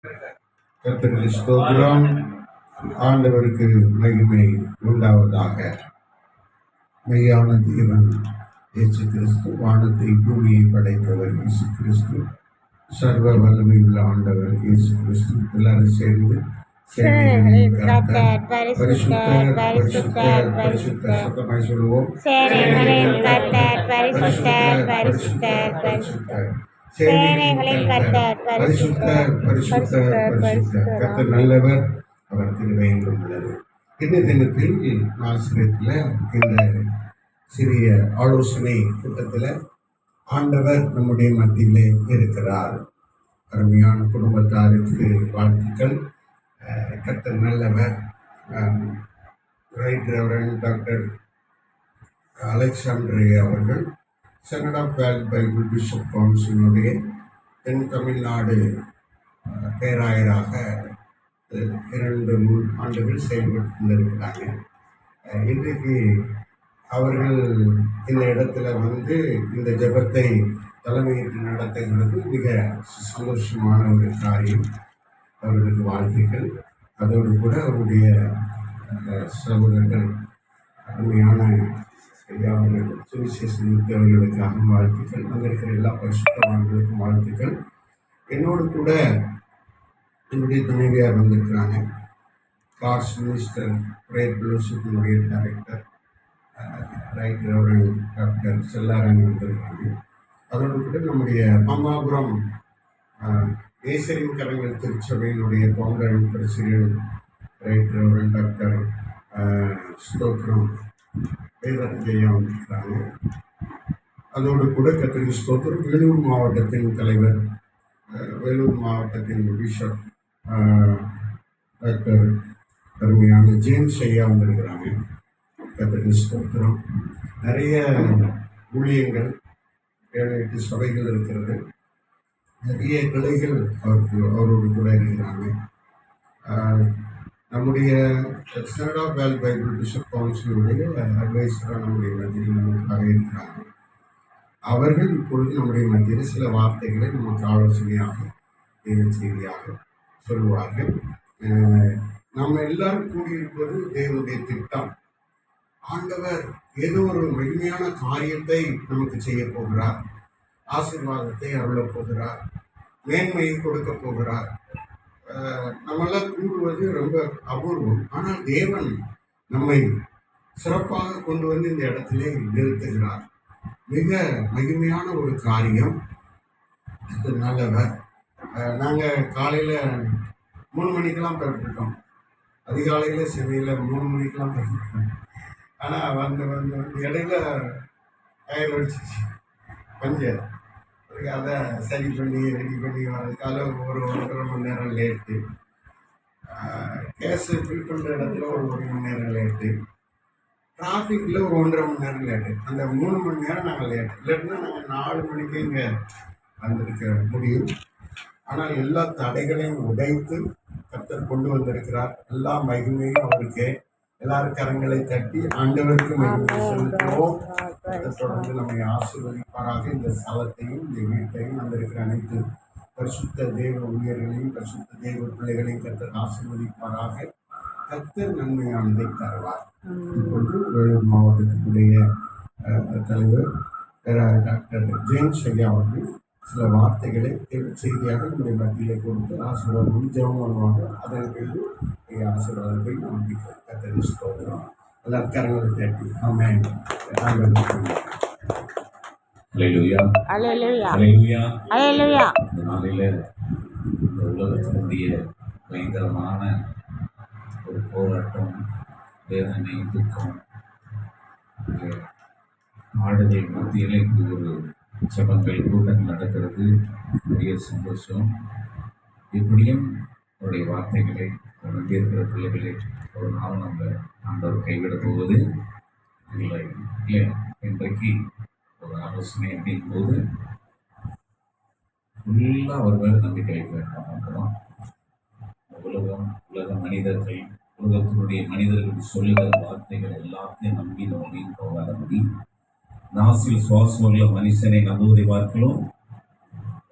கர்த்தருக்கு ஸ்தோத்திரம். ஆண்டவருக்கு மகிமை உண்டாவதாக. மெய்யான தேவன் இயேசு கிறிஸ்து, வானத்தை பூமியை படைத்தவர் இயேசு கிறிஸ்து, சர்வ வல்லமை உள்ள ஆண்டவர் இயேசு கிறிஸ்து. எல்லாரும் சேர்ந்து பரிசுத்தர் பரிசுத்தர் பரிசுத்தர் சத்தமாய் சொல்லுவோம். பரிசுத்தர் பரிசுத்தர் பரிசுத்தர் பரிசுத்தர் பரிசுத்தர். கர்த்தர் நல்லவர், அவர் கிருபை என்றும் உள்ளது. இந்த தினத்தில் நாசரேத்தில இந்த சிறிய ஆலோசனை கூட்டத்தில் ஆண்டவர் நம்முடைய மத்தியிலே இருக்கிறார். அருமையான குடும்பத்தாருக்கு வாழ்த்துக்கள். கர்த்தர் நல்லவர். ரைட் ரெவரண்ட் டாக்டர் அலெக்சாண்டரே அவர்கள் senate of world bible bishop கவுன்சிலுடைய தென் தமிழ்நாடு பேராயராக 2-3 ஆண்டுகள் செயல்பட்டு கொண்டிருக்கிறாங்க. இன்றைக்கு அவர்கள் இந்த இடத்துல வந்து இந்த ஜெபத்தை தலைமையேற்று நடத்துகிறது மிக சந்தோஷமான ஒரு காரியம். அவர்களுக்கு வாழ்த்துக்கள். அதோடு கூட அவருடைய சகோதரர்கள் அருமையான அவர்கள் சுவிசேஷம் அவர்களுக்காக வாழ்த்துக்கள். அங்கே இருக்கிற எல்லா பரிசுத்தவான்களுக்கும் வாழ்த்துக்கள். என்னோடு கூட என்னுடைய துணைவியார் வந்திருக்கிறாங்க. கார்ஸ் மினிஸ்டர் பிரேயர் ஃபெலோஷிப்பினுடைய director right reverend doctor Chellarani வந்திருக்காங்க. அதோடு கூட நம்முடைய மாமாபுரம் ஏசரின் கரங்கள் திருச்சபையினுடைய founder and president right reverend doctor Sthothiram Jaya வந்திருக்கிறாங்க. அதோடு கூட கர்த்தருக்கு ஸ்தோத்திரம் வேலூர் மாவட்டத்தின் தலைவர், வேலூர் மாவட்டத்தின் பிஷப் டாக்டர் அருமையான ஜேம்ஸ் ஐயா வந்திருக்கிறாங்க. கர்த்தருக்கு ஸ்தோத்திரம். நிறைய ஊழியங்கள் 7-8 சபைகள் இருக்கிறது. நிறைய கிளைகள் அவரோடு கூட இருக்கிறாங்க. நம்முடைய senate of world bible bishop கவுன்சிலுடைய அட்வைசராக நம்முடைய மத்தியில் நமக்காக இருக்கிறாங்க. அவர்கள் இப்பொழுது நம்முடைய மத்தியில் சில வார்த்தைகளை நமக்கு ஆலோசனையாக தேவ செய்தியாக சொல்லுவார்கள். நம்ம எல்லாரும் கூடியிருப்பது தேவனுடைய திட்டம். ஆண்டவர் ஏதோ ஒரு மகிமையான காரியத்தை நமக்கு செய்ய போகிறார். ஆசீர்வாதத்தை அருளப் போகிறார். மேன்மையை கொடுக்க போகிறார். நம்மெல்லாம் கூடுவது ரொம்ப அபூர்வம். ஆனால் தேவன் நம்மை சிறப்பாக கொண்டு வந்து இந்த இடத்திலே நிறுத்துகிறார். மிக மகிமையான ஒரு காரியம். இது நல்லவர். நாங்கள் காலையில் 3 மணிக்கெல்லாம் பெறப்பட்டோம். அதிகாலையில் சென்னையில் 3 மணிக்கெல்லாம் பெறப்பட்டோம். ஆனால் வந்து இடையில டயர் அடிச்சிச்சு பஞ்சர். அதை சரி பண்ணி ரெடி பண்ணி வரதுக்கால ஒரு 1.5 மணி நேரம் லேட்டு. கேஸு ஃபில் பண்ணுற இடத்துல ஒரு 1 மணி நேரம் லேட்டு. டிராஃபிக்கில் ஒரு 1.5 மணி நேரம் லேட்டு. அந்த 3 மணி நேரம் நாங்கள் லேட்டு. இல்லைன்னா நாங்கள் 4 மணிக்கு இங்கே வந்திருக்க முடியும். ஆனால் எல்லா தடைகளையும் உடைத்து கர்த்தர் கொண்டு வந்திருக்கிறார். எல்லா மகிமையும் அவருக்கு. எல்லாரும் கரங்களை தட்டி ஆண்டவருக்கு மகிமை செலுத்துவோம். தொடர்ந்து நம்மை ஆசீர்வதிப்பாராக. இந்த ஸ்தலத்தையும் இந்த வீட்டையும் வந்திருக்கிற அனைத்து பரிசுத்த தேவ ஊழியர்களையும் பரிசுத்த தேவ பிள்ளைகளையும் கர்த்தர் ஆசீர்வதிப்பாராக. கர்த்தர் நன்மையானதை தருவார். இப்பொழுது வேலூர் மாவட்டத்தினுடைய தலைவர் டாக்டர் ஜேம்ஸ் ஐயா அவர்கள் சில வார்த்தைகளை செய்தியாக நம்முடைய மத்தியிலே கொடுத்து ஆசீர்வாதம் ஜெபம் பண்ணுவாங்க. அதன் பிறகு ஆசீர்வாதத்தை நம்பிக்கை. கர்த்தருக்கு ஸ்தோத்திரம். எல்லாரும் கரங்களை தட்டி ஆமென். ஹல்லேலூயா ஹல்லேலூயா ஹல்லேலூயா ஹல்லேலூயா. இந்த நாளில் இந்த உலகத்தினுடைய பயங்கரமான ஒரு போராட்டம், வேதனை, துக்கம், ஆடுதல் மத்தியில் இப்படி ஒரு ஜெபங்கள் கூட்டங்கள் நடக்கிறது. பெரிய சந்தோஷம். இப்படியும் அவருடைய வார்த்தைகளை உணர்ந்து இருக்கிற பிள்ளைகளை ஒரு நாள் நம்ம ஆண்டவர் கைவிட போவது இல்லை இல்லையா? இன்றைக்கு ஒரு ஆலோசனை அப்படின் போது ஃபுல்லாக அவர் மேலே நம்பிக்கை வைக்க வேண்டாம். அப்போதான் உலக மனிதர்கள், உலகத்தினுடைய மனிதர்கள் சொல்லுகிற வார்த்தைகள் எல்லாத்தையும் நம்பி நம்ம வீண் போகாத முடியும். நாசில் சுவாசமுள்ள மனுஷனை நம்புவதை பார்க்கலாம்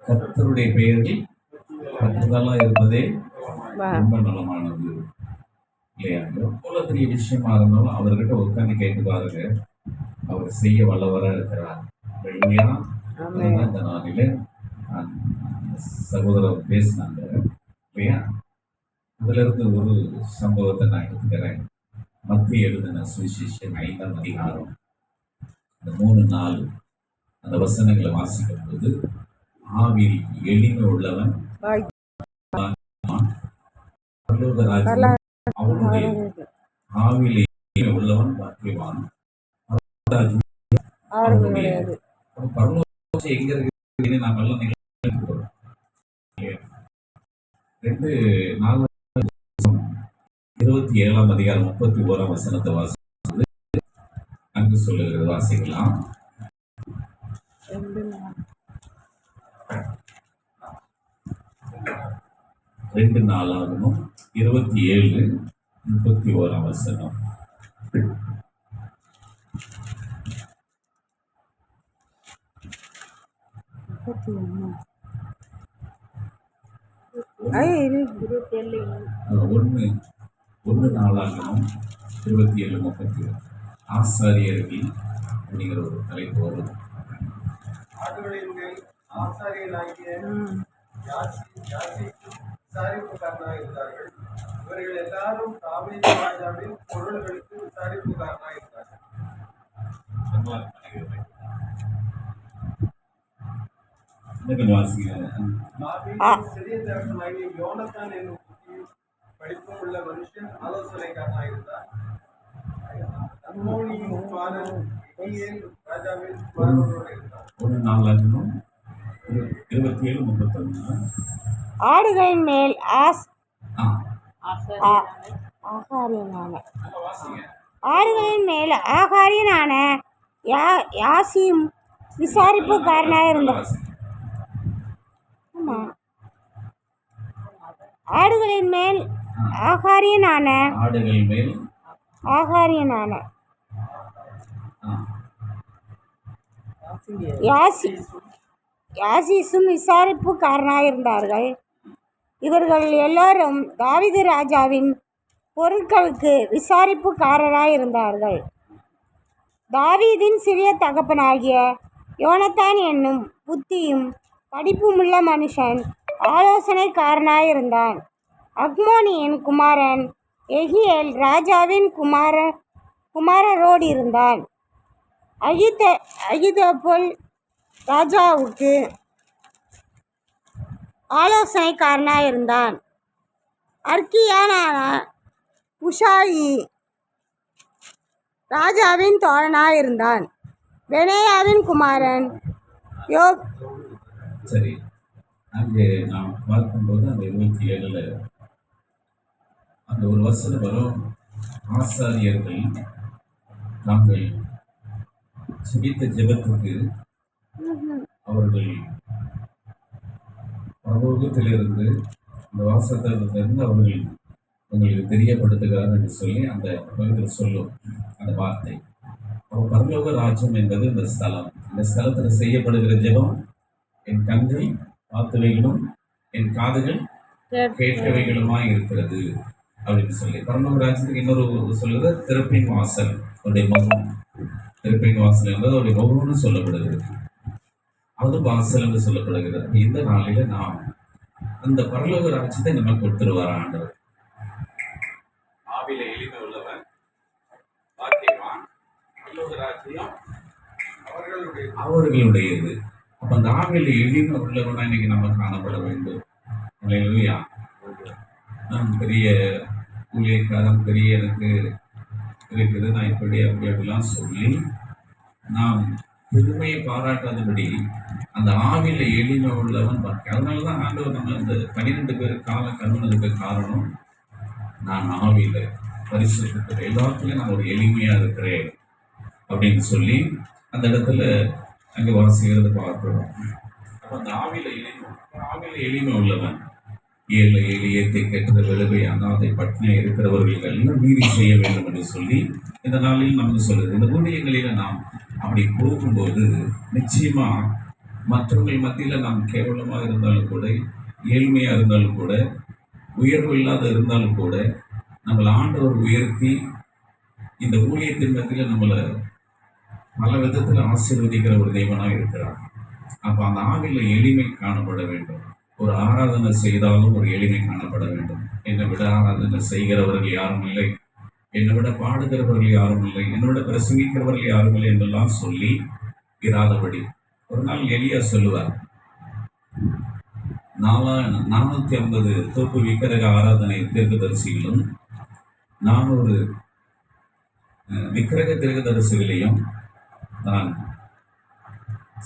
கர்த்தருடைய பெயரில் பற்றுதலாக இருப்பதே ரொம்ப நலமானது இல்லையா? எவ்வளோ பெரிய விஷயமா இருந்தாலும் அவர்கிட்ட உட்காந்து கேட்டு பாருங்க, அவர் செய்ய வல்லவராக இருக்கிறார். இல்லையா? அதுதான் இந்த நாளில் சகோதரர் பேசினாங்க இல்லையா? அதுல இருந்து ஒரு சம்பவத்தை நான் எடுத்துக்கிறேன். மத்திய எழுதின சுவிசேஷம் 5ஆம் அதிகாரம் இந்த 3-4 அந்த வசனங்களை வாசிக்கும் போது, ஆவில் எளிமை உள்ளவன் பரலோக ராஜ்யம் அவனுடைய, ஆவிலே எளிமை உள்ளவன் பாக்கியவான், ராஜ்யம் அவனுடையது. அப்ப பரலோகம் எங்க இருக்கு? நாம் எல்லாம் நினைக்கிறோம். 27ஆம் அதிகாரம் 31ஆம் வசனத்தை வாசிக்கிறது அங்கு சொல்லுகிறது. வாசிக்கலாம். 2:4 27:31 வசனம். ஒன்று 4:27-31 ஆசாரியர்கள் அப்படிங்கிற ஒரு தலைப்பு வரும். ஆடுகளின் மேல் ஆசாரியனாகிய யாசீக்கும் விசாரிப்புக்காரனாக இருந்தார்கள். இவர்கள் எல்லாரும் தாவீது ராஜாவின் பொருள்களுக்கு விசாரிப்புக்காரனாக இருந்தார்கள். தாவீதின் சிறிய தகப்பனாகிய யோனத்தான் என்னும் புத்தியும் படிப்பும் உள்ள மனுஷன் ஆலோசனைக்காரனாக இருந்தார். அம்மோனியின் குமாரன் எகியேல் ராஜாவின் குமாரனோடு இருந்தார். 1:27-31 ஆடுகளின் மேல் ஆகாரியனான யாசீம் விசாரிப்புக்காரனாக இருந்தார். ஆடுகளின் மேல் ஆகாரியனான யாசீசும் விசாரிப்புக்காரனாக இருந்தார்கள். இவர்கள் எல்லோரும் தாவீது ராஜாவின் பொருட்களுக்கு விசாரிப்புக்காரராக இருந்தார்கள். தாவீதின் சிறிய தகப்பனாகிய யோனத்தான் என்னும் புத்தியும் படிப்புமுள்ள மனுஷன் ஆலோசனைக்காரனாக இருந்தான். அக்மோனியின் குமாரன் எகியேல் ராஜாவின் குமாரரோடு இருந்தான். அகிதோப்பேல் ராஜாவுக்கு ஆலோசனைக்காரனாக இருந்தான். அர்க்கியனான உஷாயி ராஜாவின் தோழனாக இருந்தான். பெனாயாவின் குமாரன் யோப். சரி, அங்கே நாம் பார்க்கும்போது அந்த 27ல் அந்த ஒரு வசனம் வரும். ஆசாரியர்கள் நாங்கள் சுகித்த ஜெபத்துக்கு அவர்கள் பரலோகத்திலிருந்து இந்த வாசத்திலிருந்து அவர்கள் உங்களுக்கு தெரியப்படுத்துகிறார் என்று சொல்லி அந்த பகுதியில் சொல்லும் அந்த வார்த்தை. அவர் பரலோக ராஜ்யம் என்பது இந்த ஸ்தலம். இந்த ஸ்தலத்தில் செய்யப்படுகிற ஜெபம் என் கண்கள் பார்த்தவைகளும் என் காதுகள் கேட்கவைகளுமாய் இருக்கிறது அப்படின்னு சொல்லி பரலோக ராஜ்யத்துக்கு இன்னொரு சொல்லுறது திறப்பின் வாசல், அவருடைய முகம். திறப்பின் வாசல் என்பது அவருடைய முகம்னு சொல்லப்படுகிறது, அது வாசல் என்று சொல்லப்படுகிறது. இந்த நாளில நாம் அந்த பரலோக ராஜ்யத்தை நமக்கு கொடுத்துருவார் ஆண்டவர். ஆவில எளிமை உள்ளவன் பாக்கியவான், பரலோக ராஜ்யம் அவர்களுடையது. அப்ப அந்த ஆவில எளிமை உள்ளவனா இன்னைக்கு நம்ம காணப்பட வேண்டும். அல்லேலூயா. நான் பெரிய ஊழியக்காரன், பெரிய எனக்கு இருக்குது, நான் இப்படி அப்படி அப்படிலாம் சொல்லி நாம் பெருமையை பாராட்டாதபடி அந்த ஆவில எளிமை உள்ளவன் பார்க்க. அதனாலதான் ஆண்டவர் நம்ம இந்த 12 பேர் கால கருணதுக்கு காரணம், நான் ஆவில பரிசுத்த எல்லாத்துலயும் நான் ஒரு எளிமையா இருக்கிறேன் அப்படின்னு சொல்லி அந்த இடத்துல அங்க வாசிக்கிறது பார்க்கிறோம். அப்ப அந்த ஆவில எளிமை உள்ளவன், ஏழை எளியத்தை கெட்ட விளைவை அனாதை பட்டினியா இருக்கிறவர்கள் எல்லாம் மீறி செய்ய வேண்டும் என்று சொல்லி இந்த நாளில் நமக்கு சொல்லுது. இந்த ஊழியங்களில நாம் அப்படி போகும்போது நிச்சயமா மற்றவர்கள் மத்தியில நாம் கேவலமாக இருந்தாலும் கூட ஏழ்மையா இருந்தாலும் கூட, உயர்வு இல்லாத இருந்தாலும் கூட, நம்மளை ஆண்டவர் உயர்த்தி இந்த ஊழியத்தின் மத்தியில் நம்மளை பல விதத்தில் ஆசீர்வதிக்கிற ஒரு தெய்வனாக இருக்கிறார். அப்போ அந்த ஆவில எளிமை காணப்பட வேண்டும். ஒரு ஆராதனை செய்தாலும் ஒரு எளிமை காணப்பட வேண்டும். என்னை விட ஆராதனை செய்கிறவர்கள் யாரும் இல்லை, என்னை விட பாடுகிறவர்கள் யாரும் இல்லை, என்னை விட பிரசங்கிக்கிறவர்கள் யாரும் இல்லை என்றெல்லாம் சொல்லி இராதபடி ஒரு நாள் எலியா சொல்லுவார், 450 தோப்பு விக்கிரக ஆராதனை தீர்க்கதரிசிகளும் 400 விக்கிரக தீர்க்கதரிசிகளையும் நான்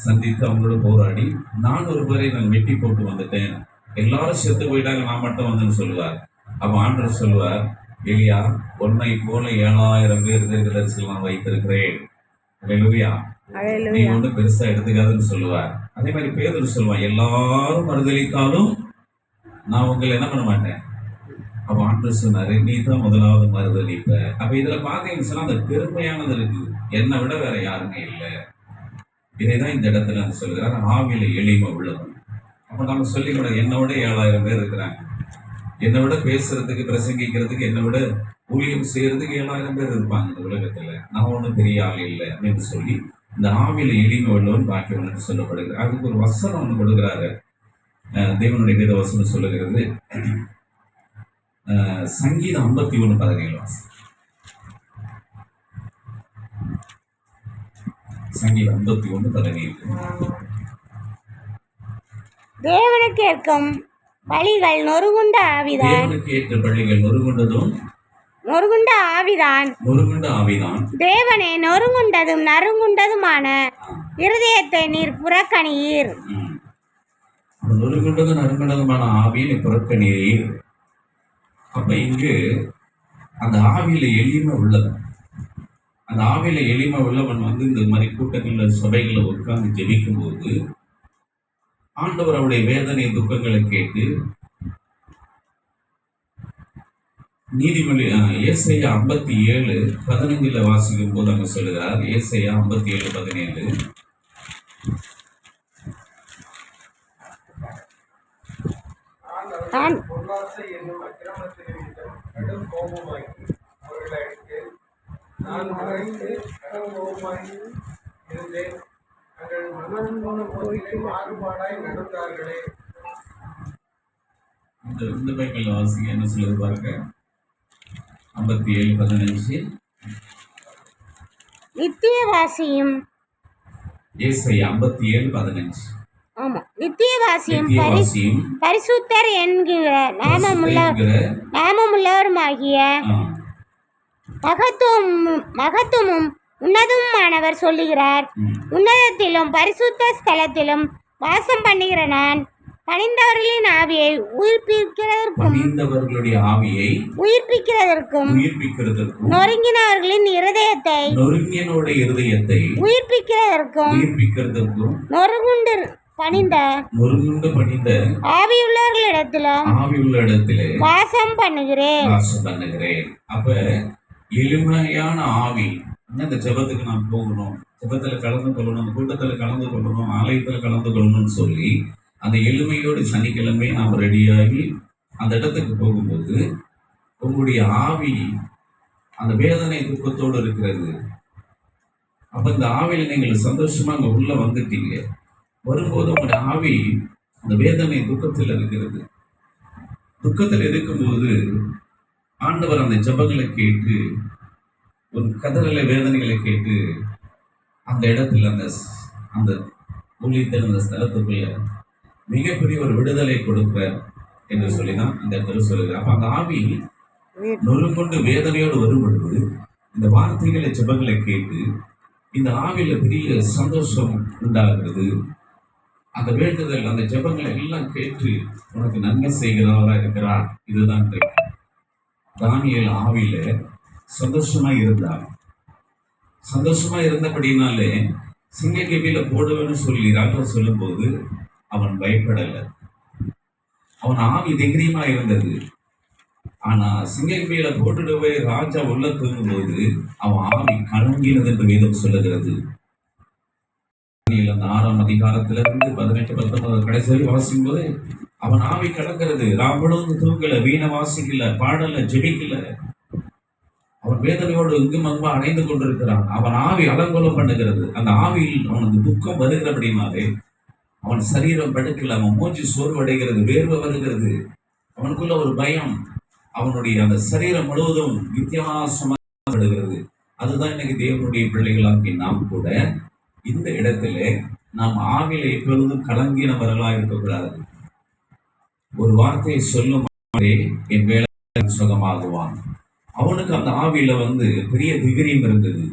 சந்தித்து அவங்களோட போராடி 400 பேரை நான் வெட்டி போட்டு வந்துட்டேன், எல்லாரும் செத்து போயிட்டாங்க, நான் மட்டும் வந்தேன்னு சொல்லுவார். அப்போ ஆண்டவர் சொல்லுவார், எலியா, உன்னை போல 7000 பேர் தீர்க்கதரிசிகள் நான் வைத்திருக்கிறேன். அல்லேலூயா. நீ ஒன்றும் பெருசா எடுத்துக்காதுன்னு சொல்லுவார். அதே மாதிரி பேதுரு சொல்லுவான், எல்லாரும் மறுதளித்தாலும் நான் உங்களை என்ன பண்ண மாட்டேன். அப்போ ஆண்டவர் சொன்னாரு, நீ தான் முதலாவது மறுதளிப்ப. அப்ப இதுல பாத்தீங்கன்னு சொன்னா அந்த பெருமையானது இருக்குது, என்னை விட வேற யாருமே இல்லை. இதைதான் இந்த இடத்துல நான் சொல்கிறார், ஆவில எளிமை உள்ளவன். அப்ப நம்ம சொல்லிக்கூட, என்னை விட 7000 பேர் இருக்கிறாங்க, என்னை விட பேசுறதுக்கு பிரசங்கிக்கிறதுக்கு என்னை விட ஊழியம் செய்யறதுக்கு 7000 பேர் இருப்பாங்க இந்த உலகத்துல, நான் ஒன்றும் பெரிய ஆள் இல்லை அப்படின்னு சொல்லி இந்த ஆவில எளிமை உள்ளவன் பாக்கியவன் சொல்லப்படுகிறது. அதுக்கு ஒரு வசனம் ஒன்று கொடுக்குறாரு, தேவனுடைய வேத வசனம் சொல்லுகிறது. சங்கீதம் 51:17. சங்கீதம் 51:17. தேவனுக்கு ஏற்கும் பலிகள் நொறுங்குண்ட ஆவிதான், தேவனுக்கு ஏற்ற பலிகள் நொறுங்குண்ட ஆவிதான், நொறுங்குண்ட ஆவிதான். தேவனே, நொறுங்குண்டதும் நறுங்குண்டதுமான இருதயத்தை நீர் புறக்கணியீர். நொறுங்குண்டதும் நறுங்குண்டதுமான ஆவியை நீ புறக்கணியீர். அப்ப இங்கு அந்த ஆவியில எளிமை உள்ளவன், அந்த ஆவியில எளிமை உள்ளவன் வந்து இந்த மாதிரி கூட்டங்கள்ல சபைகளில் உட்கார்ந்து ஜெபிக்கும் போது ஆண்டவர் அவருடைய வேதனை துக்கங்களை கேட்டு நீதிமொழி ஏசாயா 57:15 வாசிக்கும் போது அங்க சொல்லுகிறார். ஏசாயா 57:17. பொருளாசை என்னும் அக்கிரமத்தின் நிமித்தம் கடும் கோபமாகி அவர்களை அடித்து நான் மறைந்து கடும் கோபமாகி இருந்தேன். தங்கள் மனமான போய்க்கு மாறுபாடாய் நடந்தார்களே. இந்த பைபிள் வாசிக்க என்ன சொல்லுது பாருங்க. 57:15. நித்தியவாசியும் ஏசாயா 57:15. ஆமா, நித்தியவாசியும் பரிசுத்தர் என்கிற நாமமுள்ளவருமாகிய மகத்துவமும் உன்னதமானவர் சொல்லுகிறார், உன்னதத்திலும் பரிசுத்த ஸ்தலத்திலும் வாசம் பண்ணுகிற நான் பணிந்தவர்களின் ஆவியை உயிர்ப்பிக்கிறதற்கும் நொறுங்கினவர்களின் இருதயத்தை உயிர்ப்பிக்கிறதற்கும் நொறுங்குண்டு பணிந்த ஆவியுள்ளவர்களிடத்திலே வாசம் பண்ணுகிறேன். அப்ப எளிமையான ஆவி, இந்த ஜெபத்துக்கு நாம் போகணும், ஜெபத்துல கலந்து கொள்ளணும், அந்த கூட்டத்துல கலந்து கொள்ளணும், ஆலயத்துல கலந்து கொள்ளணும்னு சொல்லி அந்த எளிமையோடு சனிக்கிழமை நாம் ரெடியாகி அந்த இடத்துக்கு போகும்போது உங்களுடைய ஆவி அந்த வேதனை துக்கத்தோடு இருக்கிறது. அப்ப இந்த ஆவியில் நீங்கள் சந்தோஷமா அங்க உள்ள வந்துட்டீங்க. வரும்போது உங்களுடைய ஆவி அந்த வேதனை துக்கத்தில் இருக்கிறது. துக்கத்தில் இருக்கும்போது ஆண்டவர் அந்த ஜெபங்களை கேட்டு ஒரு கதறலை வேதனைகளை கேட்டு அந்த இடத்துல அந்த ஊழியத்தில் அந்த ஸ்தலத்துக்குள்ள மிகப்பெரிய ஒரு விடுதலை கொடுப்பார் என்று சொல்லிதான் அந்த இடத்துல சொல்லுகிறார். அப்ப அந்த ஆவி நொறுங்கொண்டு வேதனையோடு வரும்பொழுது இந்த வார்த்தைகளை ஜெபங்களை கேட்டு இந்த ஆவியில பெரிய சந்தோஷம் உண்டாகிறது. அந்த வேண்டுதல் அந்த ஜெபங்களை எல்லாம் கேட்டு உனக்கு நன்மை செய்கிறவராக இருக்கிறார். இதுதான் தானியேல் ஆவியில சந்தோஷமா இருந்தார். சந்தோஷமா இருந்தபடினாலே சிங்கக்கேபியில போடுவேன்னு சொல்லி ராஜா சொல்லும் போது அவன் பயப்படல. அவன் ஆவி தைரியமா இருந்தது. ஆனா சிங்கக்கேபியில போட்டுடுவே ராஜா உள்ள தூங்கும் போது அவன் ஆவி கலங்கினது என்று வேதம் சொல்லுகிறது. அந்த 6ஆம் அதிகாரத்திலிருந்து 18-19 கடைசி வாசிக்கும் போது அவன் ஆவி கடக்கிறது. முழுவதும் தூங்கல, வீணை வாசிக்கல, பாடல, ஜெபிக்கல. அவன் வேதனையோடு இங்கும் அங்குமா அடைந்து கொண்டிருக்கிறான். அவன் ஆவி அலங்கோலம் பண்ணுகிறது. அந்த ஆவியில் அவனுக்கு துக்கம் வருகிறபடினாலே அவன் சரீரம் படுக்கல, அவன் மூச்சு சோர்வடைகிறது, வேர்வை வருகிறது, அவனுக்குள்ள ஒரு பயம், அவனுடைய அந்த சரீரம் முழுவதும் வித்தியாசமாகிறது. அதுதான் இன்னைக்கு தேவனுடைய பிள்ளைகளாக்கி நாம் கூட இந்த இடத்துல நாம் ஆவில எப்பொழுதும் கலங்கினவர்களாக இருக்கக்கூடாது. ஒரு வார்த்தையை சொல்லும் என் வேலை சுகமாகுவான். அவனுக்கு அந்த ஆவியில பெரிய திகிரியம் இருந்தது.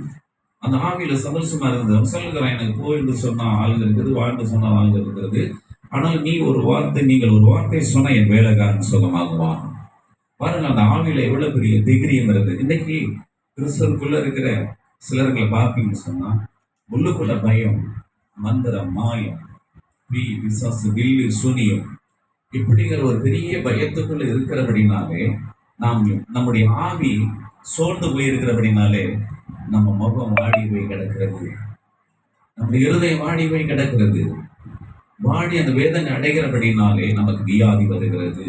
அந்த ஆவியில சந்தோஷமா இருந்தது. அவன் சொல்லுகிறான், எனக்கு போயிட்டு சொன்னா ஆளுங்க இருக்குது, வாழ்ந்து சொன்னா ஆளுங்க இருக்கிறது. ஆனால் நீங்கள் ஒரு வார்த்தை சொன்னா என் வேலைக்காரன் சுகமாகுவான். பாருங்க, அந்த ஆவியில எவ்வளவு பெரிய திகிரியம் இருந்தது. இன்னைக்கு கிறிஸ்தவருக்குள்ள இருக்கிற சிலர்களை பார்ப்பீங்கன்னு சொன்னா உள்ளுக்குள்ள பயம், மந்திரம், மாயம், விசாசு, வில்லு, சூனியம் இப்படிங்கிற ஒரு பெரிய பயத்துக்குள்ள இருக்கிறபடினாலே நம்முடைய ஆவி சோர்ந்து போயிருக்கிறபடினாலே நம்ம முகம் வாடி போய் கிடக்கிறது, நம்முடைய இருதயம் வாடி போய் கிடக்கிறது. வாடி அந்த வேதனை அடைகிறபடினாலே நமக்கு வியாதி வருகிறது.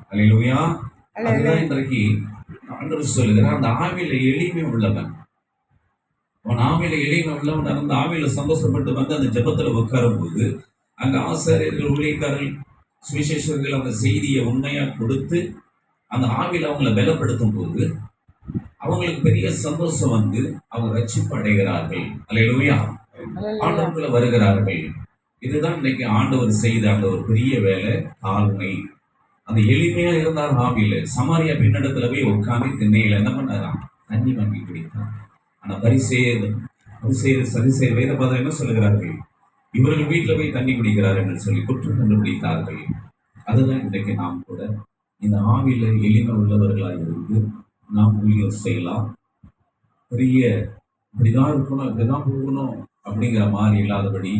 அல்லேலூயா. அதுதான் இன்றைக்கு ஆண்டவர் சொல்லுகிறார், அந்த ஆவியில எளிமை உள்ளவன், அவன் ஆவியில எளிமை உள்ளவன் அந்த ஆவியில சந்தோஷப்பட்டு அந்த ஜெபத்துல உட்காரும் போது அங்க ஆசாரியர்கள், ஊழியக்காரர்கள், சுவிசேஷர்கள் அந்த செய்தியை உண்மையா கொடுத்து அந்த ஆவியில அவங்களை பலப்படுத்தும் போது அவங்களுக்கு பெரிய சந்தோஷம் அவங்க ரட்சிப்பு அடைகிறார்கள். அல்லேலூயா. ஆண்டவருக்குள்ள வருகிறார்கள். இதுதான் இன்னைக்கு ஆண்டவர் செய்த அந்த ஒரு பெரிய வேலை, தாழ்மை. அந்த எளிமையா இருந்தார் ஆவியில. சமாரியா பெண்ணிடத்துல போய் உட்காந்து திண்ணையில என்ன பண்ணாராம், தண்ணி வாங்கி குடித்தார். ஆனா சரிசெய்த வேத பாதம் என்ன சொல்லுகிறார்கள், இவர்கள் வீட்டில் போய் தண்ணி குடிக்கிறார் என்று சொல்லி குற்றம் கண்டுபிடித்தார்கள். அதுதான் இன்றைக்கு நாம் கூட இந்த ஆவியில எளிமை உள்ளவர்களாக இருந்து நாம் ஊழியம் செய்யலாம். பெரிய இப்படிதான் இருக்கணும், இப்படிதான் போகணும் அப்படிங்கிற மாதிரி இல்லாதபடி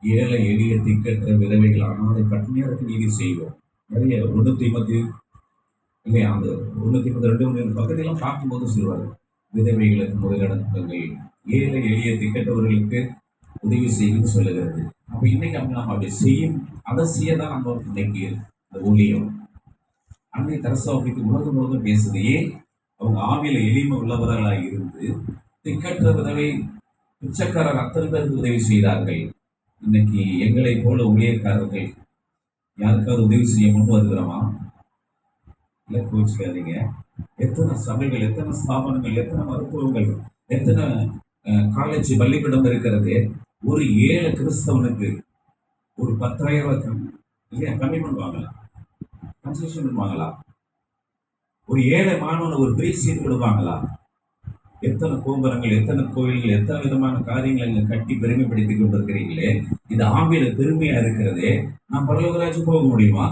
ஏழை எளிய திக்கற்ற விதவைகள் அனாதை பட்டினியாருக்கு நீதி செய்வோம். நிறைய 150 இல்லையா, அந்த 152 பக்கத்திலாம் பார்க்கும்போது சொல்லுவார், விதவைகளுக்கு முதலிடங்கள், ஏழை எளிய திக்கற்றவர்களுக்கு உதவி செய்யும்னு சொல்லுகிறது. அப்ப இன்னைக்கு நம்ம அப்படி செய்யும், அதை செய்யதான் நம்ம இன்னைக்கு இந்த ஊழியம். அன்னை தரசாவுக்கு உலகம் முழுவதும் பேசுது. ஏன்? அவங்க ஆவியில எளிமை உள்ளவர்களாக இருந்து திக்கற்ற விதவை, பிச்சைக்காரர் அத்தனை பேருக்கு உதவி செய்தார்கள். இன்னைக்கு எங்களை போல ஊழியக்காரர்கள் யாருக்காவது உதவி செய்ய முன் வருகிறோமா? இல்லை, கோச்சிக்காதீங்க. எத்தனை சபைகள், எத்தனை ஸ்தாபனங்கள், எத்தனை மருத்துவங்கள், எத்தனை காலேஜ், பள்ளிக்கூடம் இருக்கிறது. ஒரு ஏழை கிறிஸ்தவனுக்கு ஒரு 10,000 ரூபாய் இல்லையா கம்மி பண்ணுவாங்களா, கன்செஷன் பண்ணுவாங்களா? ஒரு ஏழை மாணவன் ஒரு பெரிய சீட் கொடுப்பாங்களா? எத்தனை கோபுரங்கள், எத்தனை கோயில்கள், எத்தனை விதமான காரியங்களை நீங்க கட்டி பெருமைப்படுத்திக் கொண்டிருக்கிறீங்களே. இந்த ஆவியில பெருமையா இருக்கிறதே, நான் பரலோகராஜ்யம் போக முடியுமா?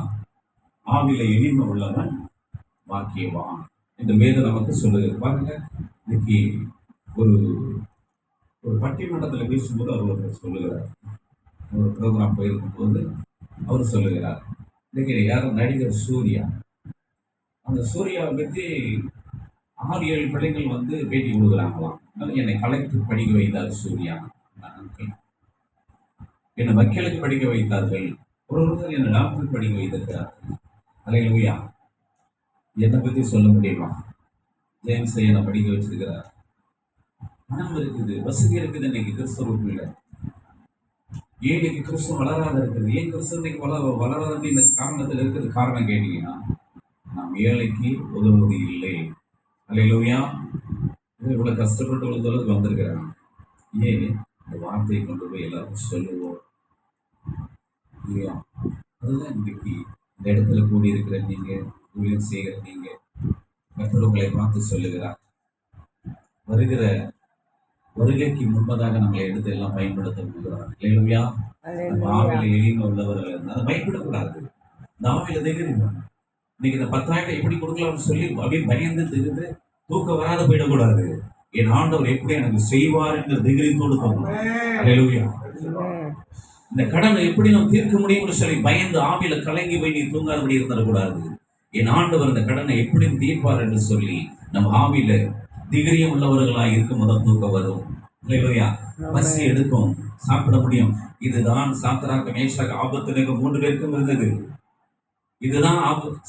ஆவியில எளிமை உள்ளவன் வாக்கியவான் இந்த வேதம் நமக்கு சொல்லுது. பாருங்க, இன்னைக்கு ஒரு பட்டிமன்றத்தில் பேசும்போது அவர் ஒருத்தர் சொல்லுகிறார், ஒரு ப்ரோக்ராம் போயிருக்கும் போது அவர் சொல்லுகிறார், இன்னைக்கு யாரும் நடிகர் சூர்யா, அந்த சூர்யாவை பற்றி 6-7 பிள்ளைகள் பேட்டி கொடுக்குறாங்களாம். என்னை கலெக்டர் படிக்க வைத்தார் சூர்யா, என்னை வக்கீலுக்கு படிக்க வைத்தார்கள், ஒருவர் என்னை டாக்டர் படிக்க வைத்திருக்கிறார்கள். அல்லேலூயா. என்னை பற்றி சொல்ல முடியுமா? ஜேம்ஸ் என்னை படிக்க வச்சிருக்கிறார். பணம் இருக்குது, வசதி இருக்குது. இன்னைக்கு கிறிஸ்தவர்கள் ஏன் இன்னைக்கு கிறிஸ்தவம் வளராத இருக்குது? ஏன் கிறிஸ்தவ இன்னைக்கு வளராத இந்த காரணத்தில் இருக்கிறது? காரணம் கேட்டீங்கன்னா, நாம் ஏழைக்கு உதவுவது இல்லை. அல்லேலூயா. இவ்வளவு கஷ்டப்பட்டு உழுதளவுக்கு வந்திருக்கிறாங்க. ஏன்? இந்த வார்த்தையை கொண்டு போய் எல்லாருக்கும் சொல்லுவோம் இல்லையா? அதுதான் இன்னைக்கு இந்த இடத்துல கூடியிருக்கிற நீங்க, ஊழியம் செய்கிற நீங்க, கர்த்தர் உங்களை பார்த்து சொல்லுகிறார், வருகைக்கு முன்பதாக நம்மளை எடுத்து எல்லாம் பயன்படுத்த போகிறார். இல்லையா? ஆவில எளிமை உள்ளவர்கள் அதை பயன்படக்கூடாது. இந்த ஆவில திகிரிமா இன்னைக்கு இந்த 10,000 எப்படி கொடுக்கலாம்னு சொல்லி அப்படியே பயந்து திருந்து தூக்கம் வராத போயிடக்கூடாது. என் ஆண்டவர் எப்படி எனக்கு செய்வார் என்ற திகிரித்தோடு தோணும். அல்லேலூயா. இந்த கடனை எப்படி நாம் தீர்க்க முடியும்னு சொல்லி பயந்து ஆவில கலங்கி போய் நீ தூங்காதபடி இருந்துடக்கூடாது. என் ஆண்டவர் இந்த கடனை எப்படி தீர்ப்பார் என்று சொல்லி நம்ம ஆவில திகிரியம் உள்ளவர்களாக இருக்கும் போது தூக்கம் வரும். இல்லையா? பசி எடுக்கும், சாப்பிட முடியும். இதுதான் சாத்ராக், மேஷாக், ஆபேத்நேகோ 3 பேருக்கும் இருந்தது. இதுதான்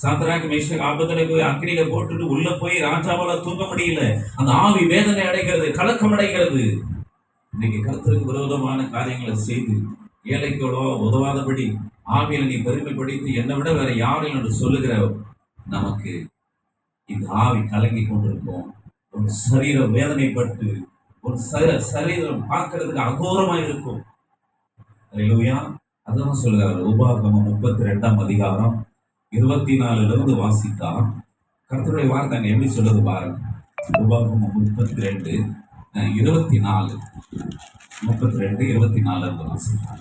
சாத்ராக் மேஷாக் ஆபேத்நேகோ அக்கினியில போட்டுட்டு உள்ள போய் ராஜாவால தூங்க முடியல. அந்த ஆவி வேதனை அடைகிறது, கலக்கம் அடைகிறது. இன்னைக்கு கர்த்தருக்கு விரோதமான காரியங்களை செய்து ஏழைக்கு உதவாதபடி ஆவியில நீ பெருமைப்படுத்தி என்னை விட வேற யாரும் என்று சொல்லுகிற நமக்கு இந்த ஆவி கலங்கி கொண்டிருக்கும். ஒரு சரீரம் வேதனைப்பட்டு ஒரு சரீரம் பார்க்கறதுக்கு அகோரமா இருக்கும். அல்லேலூயா. அதான் சொல்லுகிறார். உபாகமம் 32ஆம் அதிகாரம் 24 வாசித்தா கர்த்தருடைய வார்த்தை அங்க எப்படி சொல்லுது பாருங்க. உபாகமம் 32 வாசித்தா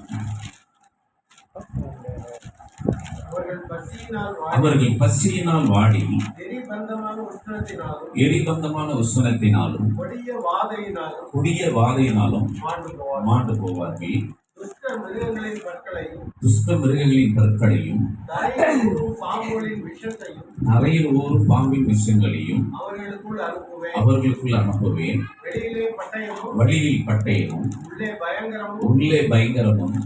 அவர்கள் பசியினால் வாடி எரிபந்தமான உஷ்ணத்தினாலும் கொடிய வாதையினாலும் மாண்டு போவார்கள். துஷ்ட மிருகங்களின் பற்களையும் தரையில் ஊறும் பாம்பின் விஷயங்களையும் அவர்களுக்குள் அனுப்புவேன். வழியில் பட்டயமும் உள்ளே பயங்கரமும்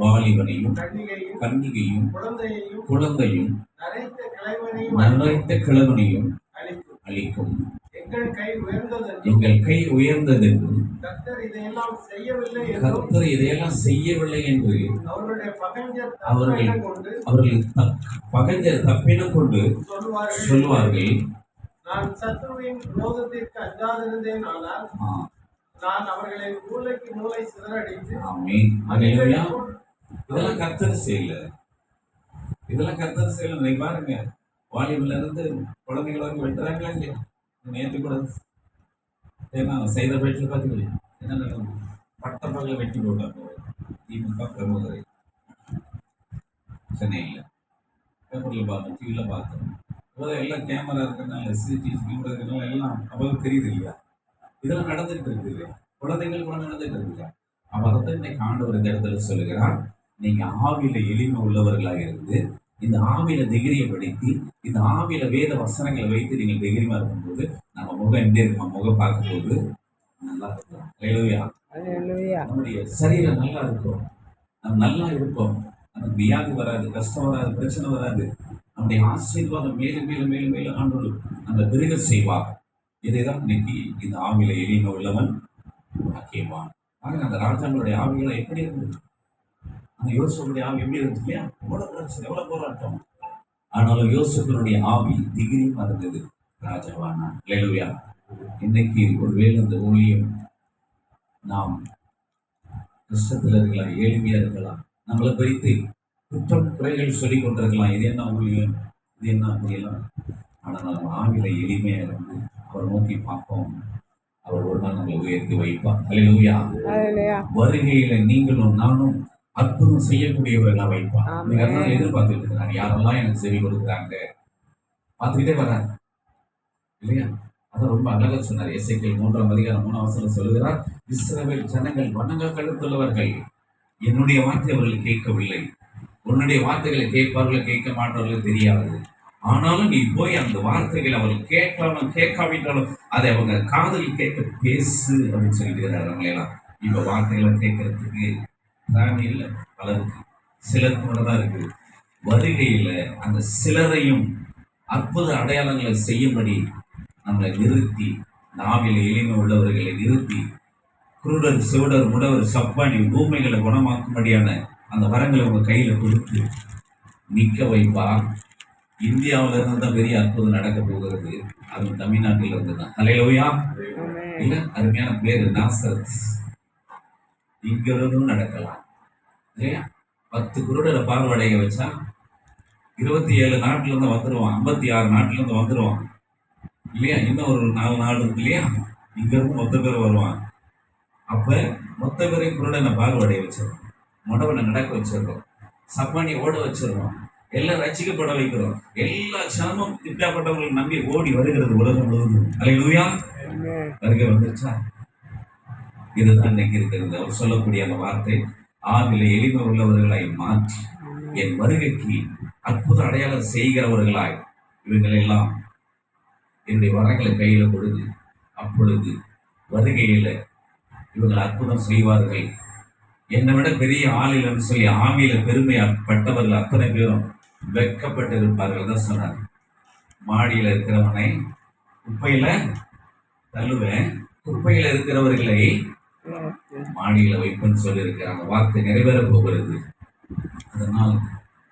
வாலிபனையும் கன்னிகையும் குழந்தையும் நரைத்த கிழவனையும் அளிக்கும். எங்கள் கை உயர்ந்ததென்றும் கர்த்தர் இதையெல்லாம் செய்யவில்லை என்று அவர்கள் பகைஞர் தப்பினம் கொண்டு சொல்வார்கள். நான் சத்ருவின் விரோதத்திற்கு அஞ்சாதிருந்தேன், ஆனால் நான் அவர்களை மூளைக்கு மூளை சிதறடித்து. ஆமென். அல்லேலூயா. இதெல்லாம் கர்த்தர் செய்யல. நீ பாருங்க, வாலிபுல இருந்து குழந்தைகள் வரைக்கும் வெட்டுறாங்களா இல்லையா? நேற்று கூட ஏன்னா செய்த பேட்டில் பார்த்தீங்களா என்ன நடக்கும்? பட்ட பகல வெட்டி போட்டாங்க திமுக பிரமுகரை சென்னையில். பேப்பரில் பார்த்தோம், டிவியில் பார்த்தோம். எல்லாம் கேமரா இருக்கிறதுனால சிசிடிவி கேமரா இருக்கிறதுனால எல்லாம் அவ்வளவு தெரியுது இல்லையா? இதெல்லாம் நடந்துட்டு இருக்குது இல்லையா? குழந்தைகள் கூட நடந்துட்டு இருக்கு இல்லையா? அவர்தான் இன்னைக்கு ஆண்டவர் இந்த இடத்துல சொல்லுகிறார், நீங்க ஆவியில எளிமை உள்ளவர்களாக இருந்து இந்த ஆவியில திகிரியை படித்து இந்த ஆவியில வேத வசனங்களை வைத்து நீங்கள் திகிரிமா இருக்கும்போது நம்ம முகம் எப்படி இருக்குமா? முகம் பார்க்கும்போது நல்லா இருக்கும். அல்லேலூயா. நம்முடைய சரீரம் நல்லா இருக்கும், நம்ம நல்லா இருப்போம். நமக்கு வியாதி வராது, கஷ்டம் வராது, பிரச்சனை வராது. நம்முடைய ஆசீர்வாதம் மேலும் மேலும் மேலும் மேலும் ஆண்டோடு அந்த பெருக செய்வார். இதைதான் இன்னைக்கு இந்த ஆவியில எளிமை உள்ளவன் பாக்கியவான். ஆக அந்த ராஜாங்களுடைய ஆவிகளை எப்படி இருந்தது? அந்த யோசுவனுடைய ஆவி எப்படி இருந்துச்சு இல்லையா? எவ்வளவு பிரச்சனை, எவ்வளவு போராட்டம். ஆனாலும் யோசுவனுடைய ஆவி திகிரியுமா இருந்தது, ராஜாவானா. அல்லேலூயா. இன்னைக்கு ஒருவேளை இந்த ஊழியம் நாம் கஷ்டத்தில் இருக்கலாம், ஏழ்மையா இருக்கலாம், நம்மளை குறித்து குற்றம் குறைகள் சொல்லிக் கொண்டிருக்கலாம். இது என்ன ஊழியம், இது என்ன அப்படியெல்லாம். ஆனால் நம்ம ஆவில எளிமையா இருந்து அவர் நோக்கி பார்ப்போம், அவர் ஒரு நாள் நம்மளை உயர்த்தி வைப்பார். அல்லேலூயா. வருகையில நீங்களும் நானும் அற்புதம் செய்யக்கூடியவர்களா வைப்பார். நீங்க அதெல்லாம் எதிர்பார்த்துட்டு இருக்கிறாங்க, யாரெல்லாம் எனக்கு செவி கொடுக்குறாங்க பார்த்துக்கிட்டே வர்றாங்க இல்லையா? அதான் ரொம்ப அழகா சொன்னார். எசேக்கியேல் 3ஆம் அதிகாரம் 3ஆம் வசனம் சொல்லுகிறார், இஸ்ரவேல் ஜனங்கள் வணங்க கழுத்துள்ளவர்கள், என்னுடைய வார்த்தை அவர்கள் கேட்கவில்லை. உன்னுடைய வார்த்தைகளை கேட்பார்கள் கேட்க மாட்டார்கள் தெரியாது. ஆனாலும் நீ போய் அந்த வார்த்தைகளை அவர்கள் கேட்டாலும் கேட்காவிட்டாலும் அதை அவங்க காதலில் கேட்க பேசு அப்படின்னு சொல்லிட்டு அவங்களெல்லாம். இப்ப வார்த்தைகளை கேட்கறதுக்கு பிராணி இல்லை பலருக்கு, சிலருக்கு தான் இருக்குது. வருகையில அந்த சிலரையும் அற்புத அடையாளங்களை செய்யும்படி நம்மளை நிறுத்தி, நாவில எளிமை உள்ளவர்களை நிறுத்தி, குருடர் சிவடர் முடவர் சப்பானி பூமைகளை குணமாக்கும்படியான அந்த வரங்களை உங்க கையில கொடுத்து நிற்க வைப்பா. இந்தியாவில இருந்து தான் பெரிய அற்புதம் நடக்க போகிறது, அது தமிழ்நாட்டில இருந்து தான். அல்லேலூயா. இல்ல அருமையான பேரு நாசரத். இங்க இருந்தும் நடக்கலாம் இல்லையா? 10 குருடரை பார்வையடைய வச்சா 27 நாட்டுல இருந்து வந்துருவான், 56 நாட்டுல இருந்து வந்துருவான் இல்லையா? இன்னும் ஒரு 4 நாடு இருக்கு இல்லையா? இங்க இருந்து மொத்த பேர் வருவான். அப்ப மொத்த பேரையும் குருடனை பார்வையடைய வச்சிருக்கோம், முடவனை நடக்க வச்சிருக்கோம், சப்பானியை ஓட வச்சிருக்கோம், எல்லாம் ரசிக்கப்பட வைக்கிறோம். எல்லா சனமும் இப்படியாப்பட்டவங்களை நம்பி ஓடி வருகிறது உலகம் முழுவதும். அல்லேலூயா. வருகை வந்துருச்சா? இதுதான் இன்னைக்கு இருக்கிறது. அவர் சொல்லக்கூடிய அந்த வார்த்தை, ஆவில எளிமை உள்ளவர்களாய் மாற்றி என் வருகைக்கு அற்புத அடையாளம் செய்கிறவர்களாய் இவங்களெல்லாம் என்னுடைய வரங்களை கையில கொடுது. அப்பொழுது வருகையில இவர்கள் அற்புதம் செய்வார்கள். என்னை விட பெரிய ஆள் இல்லைன்னு சொல்லி ஆவியில பெருமைப்பட்டவர்கள் அத்தனை பேரும் வெட்கப்பட்டிருப்பார்கள் தான் சொன்னார். மாடியில் இருக்கிறவனை குப்பையில தள்ளுவேன், குப்பையில இருக்கிறவர்களை மாடியில வைப்பேன்னு சொல்லியிருக்க அந்த வார்த்தை நிறைவேற போகிறது. அதனால்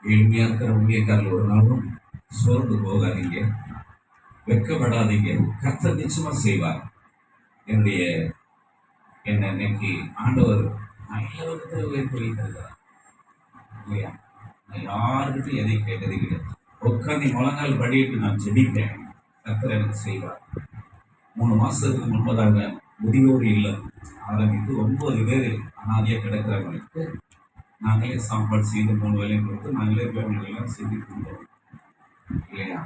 எளிமையா இருக்கிற ஊழியக்காரர்கள் ஒரு நாளும் சோர்ந்து போகாதீங்க, வெட்கப்படாதீங்க. கர்த்தர் நிச்சயமா செய்வார். என்னுடைய என்ன இன்னைக்கு ஆண்டவர் நல்ல விதத்தில் உயர்த்தி வைத்திருக்கிறார் இல்லையா? நான் யாருக்கிட்டும் எதை கேட்டது கிடையாது. உட்காந்து முழங்கால் படிட்டு நான் ஜெபிப்பேன், கர்த்தர் எனக்கு செய்வார். 3 மாசத்துக்கு முன்பதாக முதியோர் இல்லம் ஆரம்பித்து 9 பேர் அனாதையாக கிடக்கிறவங்களுக்கு நாங்களே சாப்பாடு செய்து 3 வேலையும் கொடுத்து நாங்களே பேமெண்ட்லாம் செய்து கொடுத்தோம் இல்லையா?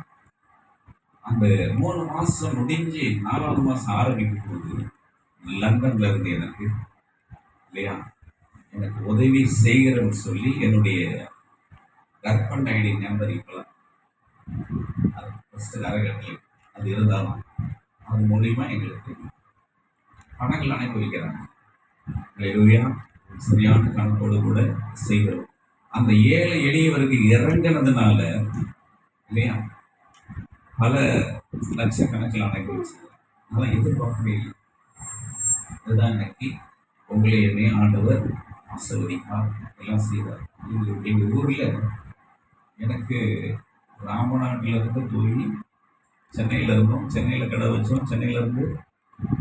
அந்த 3 மாசம் முடிஞ்சு 4வது மாசம் ஆரம்பிக்கும் போது லண்டன்ல இருந்து எனக்கு இல்லையா, எனக்கு உதவி செய்கிறன்னு சொல்லி என்னுடைய கர்ப்பன் ஐடி நம்பர் இப்பெல்லாம் அது ஃபஸ்ட்டு கரகட்டளை அது இருந்தாலும் அது மூலியமா எங்களுக்கு பணங்கள் அனுப்பி வைக்கிறாங்க. அல்லேலூயா. சரியான கணக்கோடு கூட செய்கிறோம். அந்த ஏழை எளியவருக்கு இறங்கினதுனால இல்லையா பல லட்சக்கணக்கில் அனுப்பி வச்சாங்க. அதெல்லாம் எதிர்பார்க்கவே இல்லை. இதுதான் இன்னைக்கு உங்களை என்னைய ஆண்டவர் ஆசீர்வதிப்பார், எல்லாம் செய்வார். எங்கள் ஊரில் எனக்கு ராமநாட்டில் இருந்து போய் சென்னையில் இருந்தோம், சென்னையில் கடை வச்சோம், சென்னையிலேருந்து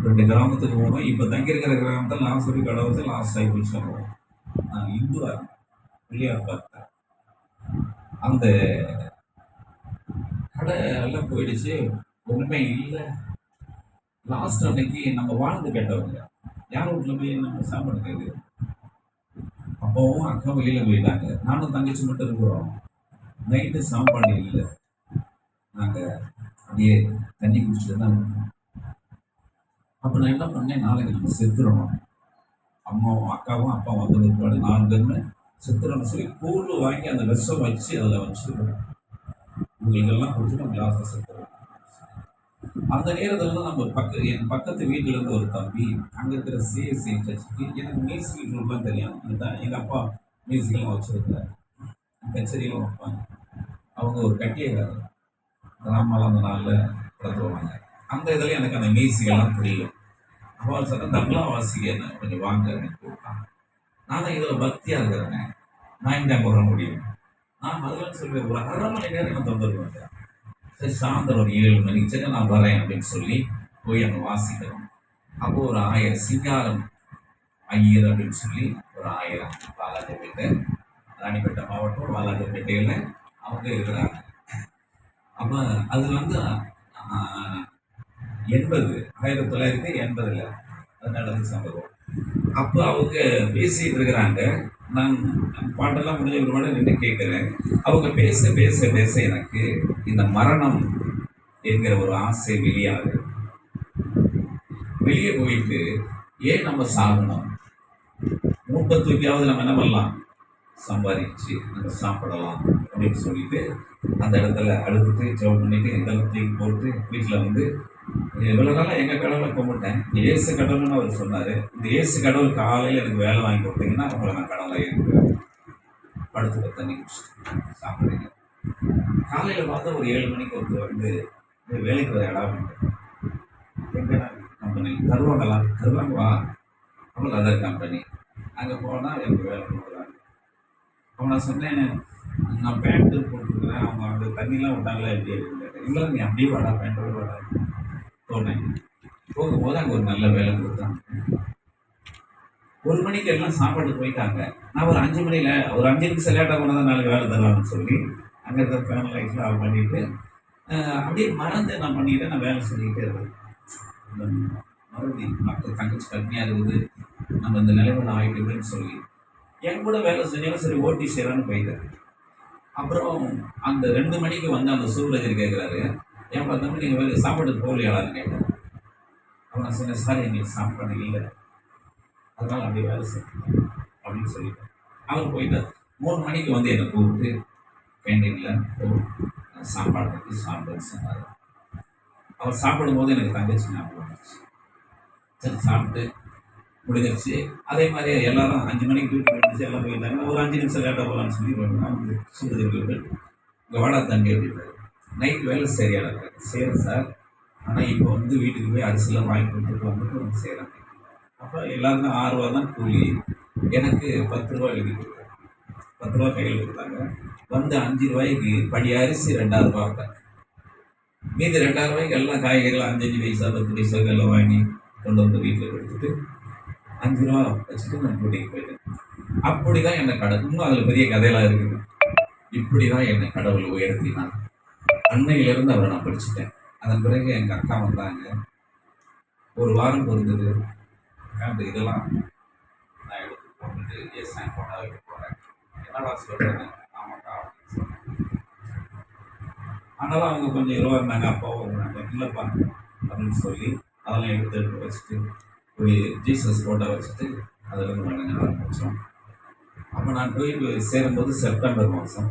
2 கிராமத்துக்கு போனோம். இப்போ தங்கியிருக்கிற கிராமத்தில் லாஸ்ட் கடை வச்சு லாஸ்ட் சைக்கிள் சொல்லுவோம். நான் இந்துவாக இருந்தேன், பிள்ளையார் பார்த்தேன். அந்த கடை எல்லாம் போயிடுச்சு, ஒன்றுமே இல்லை. லாஸ்ட் அன்னைக்கு நம்ம வாழ்ந்து கேட்டவங்க யார் வீட்டில் போய் நம்ம சாப்பாடு கேட்குது. அப்பாவும் அக்கா வெளியில் போயிட்டாங்க, நானும் தங்கச்சி மட்டும் இருக்கிறோம். நைட்டு சாப்பாடு இல்லை, நாங்கள் அப்படியே தண்ணி குடிச்சிட்டு தான் இருக்கோம். அப்போ நான் என்ன பண்ணேன், நாளைக்கு நம்ம செத்துறணும், அம்மாவும் அக்காவும் அப்பா வந்த பிற்பாடு 4 பேருமே செத்துறோம்னு சொல்லி கூழ் வாங்கி அந்த விஷம் வச்சு அதில் வச்சுருக்கோம், உங்களுக்கெல்லாம் கொடுத்துட்டு கிளாஸில் செத்துறோம். அந்த நேரத்தில் தான் நம்ம என் பக்கத்து வீட்டில் இருந்து ஒரு தம்பி அங்கே இருக்கிற சிஎஸ்சி சர்ச்சுக்கு எனக்கு மியூசிக் குரூப்லாம் தெரியும். இதுதான் எங்கள் அப்பா மியூசிக்லாம் வச்சுருக்கிறாரு, கச்சேரியும் வைப்பாங்க. அவங்க ஒரு கட்டியக்காரர், கிராமலாம் அந்த நாளில் நடத்துவாங்க. அந்த இதில் எனக்கு அந்த மியூசிக்கெல்லாம் புரியும். அப்போ சொன்னால் தம்லாம் வாசிக்க என்ன கொஞ்சம் வாங்க எனக்கு கூப்பிட்டாங்க. நான் தான் இதில் பக்தியாக இருக்கிறேங்க, நான் இங்கே போக முடியும். நான் முதல்ல சொல்லுவேன், ஒரு 1/2 மணி நேரம் நான் தொந்தரவு பண்ணுறேன். சரி சாயந்தரம் ஒரு 7 மணிக்கு சரி நான் வரேன் அப்படின்னு சொல்லி போய் அங்கே வாசிக்கிறோம். அப்போது ஒரு 1000 சிங்காரம் ஐயர் அப்படின்னு சொல்லி ஒரு 1000 வாலாஜப்பேட்டை, ராணிப்பேட்டை மாவட்டம் வாலாஜப்பேட்டையில் அவங்க இருக்கிறாங்க. அப்போ அது வந்து 1980 அது நடந்த சம்பவம். அப்போ அவங்க பேசிகிட்டு இருக்கிறாங்க, நான் பாட்டெல்லாம் முடிஞ்ச ஒரு மாட நின்று கேட்குறேன். அவங்க பேச பேச பேச எனக்கு இந்த மரணம் என்கிற ஒரு ஆசை வெளியாகுது. வெளியே போயிட்டு ஏன் நம்ம சாகணும், மூட்டை தூக்கியாவது நம்ம என்ன பண்ணலாம், சம்பாதிச்சு நம்ம சாப்பிடலாம் அப்படின்னு சொல்லிட்டு அந்த இடத்துல அழுதுட்டு ஜெபம் பண்ணிட்டு இதெல்லாம் தூக்கி போட்டு வீட்டில் வந்து இவ்வளோ நாளாக எங்கள் கடவுளை கும்பிட்டேன், ஏசு கடவுள்னு அவர் சொன்னார். இந்த ஏசு கடவுள் காலையில் எனக்கு வேலை வாங்கி கொடுத்தீங்கன்னா உங்களை நான் கடவுளை ஏற்றுக்கிறேன். படுத்து தண்ணி குடிச்சிட்டு சாப்பிட்றீங்க. காலையில் பார்த்தா ஒரு 7 மணிக்கு ஒருத்தர் வந்து வேலைக்கு வர இடம் எங்கே கம்பெனி தருவாங்க வா அவ்வளோ அதர் கம்பெனி. அங்கே போனால் எனக்கு வேலை கொடுக்குறாங்க. அவங்க நான் சொன்னேன், நான் பேண்ட்டு போட்டுருக்குறேன், அவங்க அந்த தண்ணிலாம் விட்டாங்களா எப்படி இருக்குன்னு. இல்லை நீ அப்படியே வாடா, பேண்ட்டோட வாடா போனேன். போகும்போது அங்கே ஒரு நல்ல வேலை கொடுத்தாங்க. 1 மணிக்கு எல்லாம் சாப்பாடு போயிட்டாங்க. நான் ஒரு 5 மணியில் ஒரு 5 நிமிஷம் லேட்டாக போனால் தான் நாளைக்கு வேலை தரலாம்னு சொல்லி அங்கே இருக்கிற ஃபேன் லைட்லாம் ஆஃப் பண்ணிவிட்டு அப்படியே மறந்து நான் பண்ணிக்கிட்டே நான் வேலை செஞ்சுக்கிட்டே இருக்கேன். மறுபடியும் மக்கள் தங்கச்சி கம்மியாக இருக்குது, நம்ம இந்த நிலைமையில் ஆகிட்டுன்னு சொல்லி என் கூட வேலை செஞ்சாலும் சரி ஓட்டி செய்யலான்னு போயிட்டேன். அப்புறம் அந்த 2 மணிக்கு வந்து அந்த சூப்பர்வைசர் கேட்குறாரு, ஏன் 10 மணி நீங்கள் வேலை சாப்பாட்டுக்கு போகலையாளான்னு கேட்டேன். அவன் நான் சொன்னேன், சார் எங்களுக்கு சாப்பாடு இல்லை, அதனால் அப்படியே வேலை செய்யணும் அப்படின்னு சொல்லிட்டேன். அவர் போயிட்டார். 3 மணிக்கு வந்து என்னை கூப்பிட்டு கேண்டீனில் சாப்பாடு பற்றி சாப்பிடுன்னு சொன்னார். அவர் சாப்பிடும்போது எனக்கு தங்கச்சி ஞாபகம் வந்துச்சு. சரி சாப்பிட்டு முடிஞ்சிருச்சு. அதே மாதிரி எல்லாரும் 5 மணிக்கு வீட்டுக்கு வந்துச்சு, எல்லாம் போயிட்டாங்க. ஒரு 5 நிமிஷம் லேட்டாக போகலான்னு சொல்லி வந்து சூழ்நிலைகள் இங்கே வாடா தம்பி அப்படின்னாரு. நைட் வேலை சரியான செய்கிறேன் சார், ஆனால் இப்போ வந்து வீட்டுக்கு போய் அரிசிலாம் வாங்கி கொடுத்துட்டு வந்துட்டு வந்து செய்கிறேன். அப்போ எல்லாருக்கும் 6 ரூபா தான் கூலி, எனக்கு 10 ரூபா எழுதி கொடுத்தாங்க. 10 ரூபா கையில் கொடுத்தாங்க. வந்து 5 ரூபாய்க்கு படி அரிசி 2,000 ரூபா, மீதி 2,000 ரூபாய்க்கு எல்லாம் காய்கறிகள் 5 பைசா 10 பைசாவுக்கு எல்லாம் வாங்கி கொண்டு வந்து வீட்டில் கொடுத்துட்டு 5 ரூபா வச்சுட்டு நான் கூட்டிகிட்டு போயிட்டேன். அப்படி தான் என்னை இன்னும் அதில் பெரிய கதையெல்லாம் இருக்குது. இப்படி தான் என்னை கடவுள் உயர்த்தினான். அன்னையிலேருந்து அவரை நான் படிச்சுட்டேன். அதன் பிறகு எங்கள் அக்கா வந்தாங்க. ஒரு வாரம் பொறுத்தது அந்த இதெல்லாம் நான் எடுத்து போட்டுட்டு எஸ் நான் போட்டா வைக்க போகிறேன். என்னடா சொல்கிறேன்? ஆமாக்கா அப்படின்னு சொன்னேன். ஆனாலும் அவங்க கொஞ்சம் இருவா இருந்தாங்க, அப்பாவும் இருந்தாங்க. இல்லைப்பா அப்படின்னு சொல்லி அதெல்லாம் எடுத்து வச்சுட்டு ஒரு ஜீசஸ் ஃபோட்டோ வச்சுட்டு அதில் வணங்க ஆரம்பித்தோம். அப்போ நான் போய் சேரும்போது செப்டம்பர் மாதம்.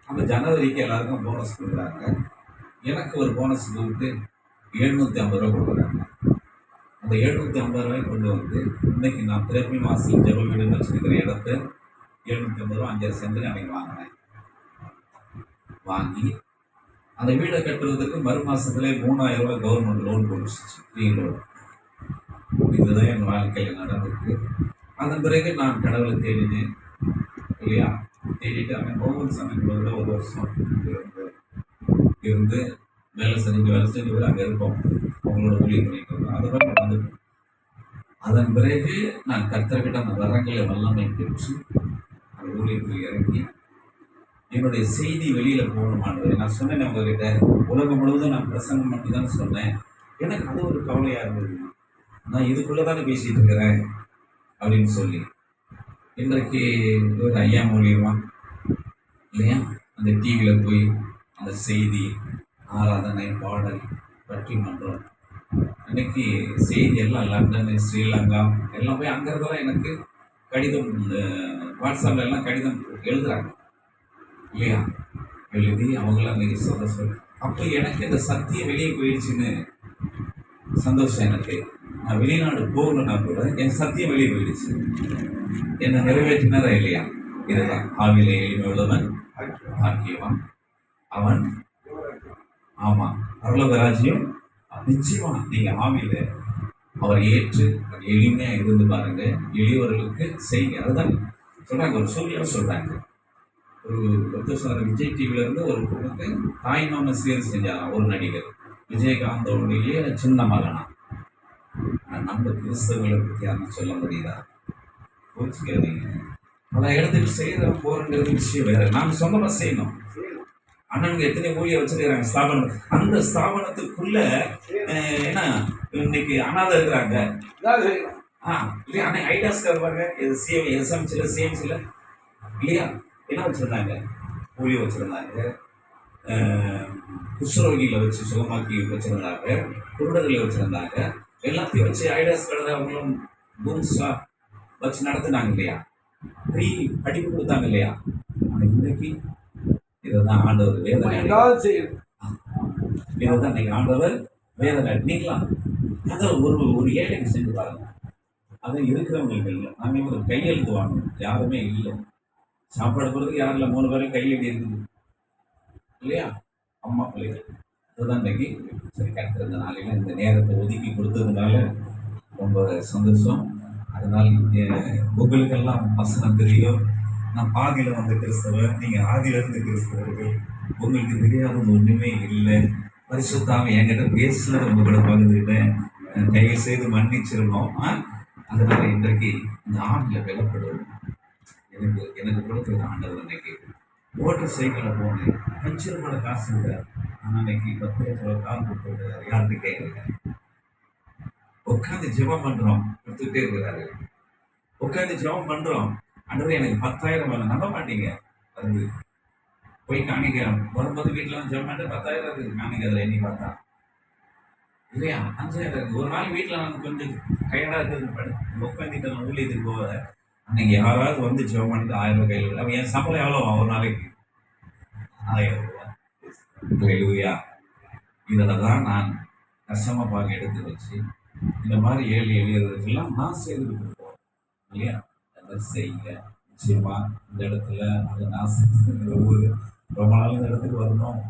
அந்த ஜனவரிக்கு எல்லாருக்கும் போனஸ் கொடுக்குறாங்க. எனக்கு ஒரு போனஸ் கொடுத்து 750 ரூபா கொடுக்குறாங்க. அந்த 750 ரூபாய் கொண்டு வந்து இன்னைக்கு நான் திறப்பி மாதம் ஜெப வீடுன்னு வச்சுருக்கிற இடத்த 750 ரூபா 5 சென்ட் அன்னைக்கு வாங்கினேன். வாங்கி அந்த வீடை கட்டுறதுக்கு மறு மாதத்துலேயே 3000 ரூபாய் கவர்மெண்ட் லோன் கொடுத்துச்சு, ஃப்ரீ லோன். இதுதான் என் வாழ்க்கையில் நடந்திருக்கு. அதன் பிறகு நான் கடவுளை தேடினேன் இல்லையா. தேடிட்டு அவன் மோகன் சமைக்கிறதுல ஒரு வருஷம் இருந்து வேலை செஞ்சு விட அங்கே இருப்போம். அவங்களோட ஊழியம் பண்ணிட்டு இருந்தோம். அதெல்லாம் நடந்துட்டோம். அதன் பிறகு நான் கர்த்தர்கிட்ட அந்த வரங்களை வல்லமை பெற்று அந்த ஊழியத்தில் இறங்கி என்னுடைய செய்தி வெளியில் போகணுமானது நான் சொன்னேன். உங்ககிட்ட உலகம் முழுவதும் நான் பிரசங்கம் பண்ணி தான் சொன்னேன். எனக்கு அது ஒரு கவலையாக இருந்தது. நான் இதுக்குள்ளே தானே பேசிகிட்டு இருக்கிறேன் அப்படின்னு சொல்லி இன்றைக்கு ஒரு ஐயா மூலியமாக இல்லையா அந்த டிவியில் போய் அந்த செய்தி ஆராதனை பாடல் பட்டிமன்றம் இன்னைக்கு செய்தி எல்லாம் லண்டன் ஸ்ரீலங்கா எல்லாம் போய் அங்கே இருந்தெல்லாம் எனக்கு கடிதம் வாட்ஸ்அப்பில் எல்லாம் கடிதம் எழுதுறாங்க இல்லையா. எழுதி அவங்களாம் அன்றைக்கி சந்தோஷம். அப்போ எனக்கு இந்த சத்தியம் வெளியே போயிடுச்சுன்னு சந்தோஷம். எனக்கு நான் வெளிநாடு போகணுன்னா கூட என் சத்தியம் வெளியே போயிடுச்சு. என்னை நிறைவேற்றினதா இல்லையா. இதுதான் ஆவிலே எளிமையுள்ளவன் பாக்கியவான் அவன். ஆமாம், பரலோக ராஜ்யம் நிச்சயமா நீங்கள் ஆவியில் அவரை ஏற்று எளிமையாக இருந்து பாருங்க, எளியவர்களுக்கு செய்யுங்க. அதுதான் சொல்கிறாங்க. ஒரு சூழ்நிலை சொல்கிறாங்க. ஒரு விஜய் டிவியிலேருந்து ஒரு பொண்ணுக்கு தாய் மாமன் சீர் செஞ்சாராம் ஒரு நடிகர் விஜயகாந்தோடைய சின்ன மகனா. நம்ம கிறிஸ்தவர்களை பற்றி யாரும் சொல்ல முடியுதா? கோச்சிக்காதீங்க. பல இடத்துக்கு செய்கிற போகிறங்கிறது விஷயம் வேறு. நாம் சொந்தமாக செய்யணும். அண்ணனுக்கு எத்தனை ஊழியை வச்சுருக்கிறாங்க ஸ்தாபனம். அந்த ஸ்தாபனத்துக்குள்ள என்ன இன்னைக்கு அனாதை இருக்கிறாங்க. இல்லையா அன்னைக்கு ஐடியாஸ்க்கு பாருங்க. இது எஸ்எம்சியில் சிஎம்சியில் இல்லையா என்ன வச்சுருந்தாங்க? ஊழியை வச்சுருந்தாங்க. குஷ்ரோகியில் வச்சு சுகமாக்கி வச்சுருந்தாங்க. குருடர்களை வச்சுருந்தாங்க. எல்லாத்தையும் வச்சு ஐடியாஸ் கடை அவங்களும் பூம்ஸா வச்சு நடத்துனாங்க இல்லையா. ஃப்ரீ படிப்பு கொடுத்தாங்க இல்லையா. ஆனால் இன்றைக்கி இதைதான் ஆண்டவர் வேதனை. இதைதான் இன்னைக்கு ஆண்டவர் வேதனை. நீங்களாம் அதை ஒரு ஏழைக்கு செஞ்சு பாருங்க. அதை இருக்கிறவங்களுக்கு இல்லை. நாங்கள் ஒரு கையெழுத்து வாங்கணும். யாருமே இல்லை. சாப்பாடு போகிறதுக்கு யாரும் இல்லை. 3 பேரும் கையெழுதி இருக்குது இல்லையா. அம்மா பிள்ளைகள். அதுதான் இன்னைக்கு சரி கட்டுற இந்த நாளையில் இந்த நேரத்தை ஒதுக்கி கொடுத்ததுனால ரொம்ப சந்தோஷம். அதனால் உங்களுக்கெல்லாம் வசனம் தெரியும். நான் பாதியில் வந்த கிறிஸ்தவர், நீங்கள் ஆதியிலிருந்து கிறிஸ்தவர்கள். உங்களுக்கு தெரியாதது ஒன்றுமே இல்லை. பரிசுத்தாம என்கிட்ட பேசுனதை உங்களோட பகிர்ந்துக்கிட்டேன். தயவு செய்து மன்னிச்சிருந்தோம். அதனால் இன்றைக்கு இந்த ஆண்டில் விலப்படுவோம். எனக்கு கொடுக்குறது ஆண்டவர். இன்னைக்கு ஓட்டர் சைக்கிளில் போனேன். 5 ரூபாய் காசு இல்லை. ஆனால் இன்னைக்கு 10 லட்ச ரூபா கால் கொடுத்து யாருக்கு கேட்கல. உட்காந்து ஜெபம் பண்ணுறோம். கொடுத்துக்கிட்டே இருக்கிறாரு. உட்காந்து ஜெபம் பண்ணுறோம். ஆண்டவரே எனக்கு 10,000 வேணும். நம்ப மாட்டீங்க. அது போய் காணிக்க வரும்போது வீட்டில் வந்து ஜெபம் பண்ணிட்டு 10,000 இருக்குது காணிக்க. அதில் எண்ணி பார்த்தா இல்லையா 5,000 இருக்குது. ஒரு நாள் வீட்டில் வந்து கொஞ்சம் கையடாக இருக்குது. உட்காந்துட்டு நான் ஊழியத்துக்கு போக அன்னைக்கு யாராவது வந்து ஜெபம் பண்ணிட்டு 1000 ரூபாய் கையில். அவன் என் சம்பளம் எவ்வளோ ஒரு நாளைக்கு? 1000 ரூபா. இதில் தான் நான் கஷ்டமாக பார்க்க எடுத்து வச்சு இந்த மாதிரி எளியவர்களுக்கெல்லாம் நான் செய்து கொடுப்போம் இல்லையா. அதை செய்யுங்க. நிச்சயமாக இந்த இடத்துல அதை நான் ஊர் ரொம்ப நாள் இந்த இடத்துக்கு வரணும்.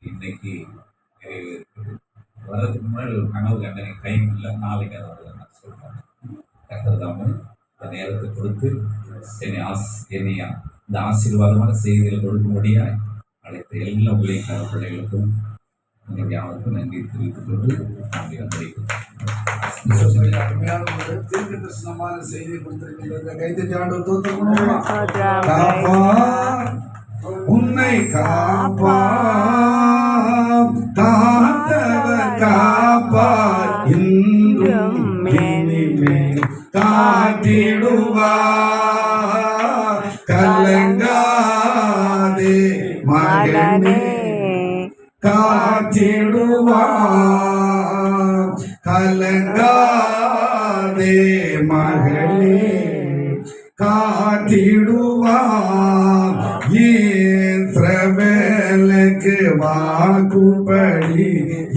இன்னைக்கு வர்றதுக்கு முன்னாடி ஒரு கனவு கண்டனை டைம் இல்லை, நாளைக்கு அதை நான் சொல்றேன். கர்த்தர் இந்த நேரத்தை கொடுத்து என்னை இந்த ஆசீர்வாதமான செய்திகளை கொடுக்கும்படியாக அழைத்த எல்லா ஊழியக்கார பிள்ளைகளுக்கும் உங்களுக்கு யாருக்கும் நன்றி தெரிவித்துக் கொண்டு நன்றி அருமையான ஒரு தீர்க்க தரிசனமான செய்தியை கொடுத்திருக்கின்ற கைத்தட்டி ஆண்டவர் தோத்திரம் பண்ணுவோமா? உன்னை காத்தவர் காப்பார் இன்றும் இனிமேல் காத்திடுவார். கலங்காதே மகனே காத்திடுவார். கலங்காதே மகளே காத்திடுவார். இஸ்ரவேலுக்கு வாக்குப்படி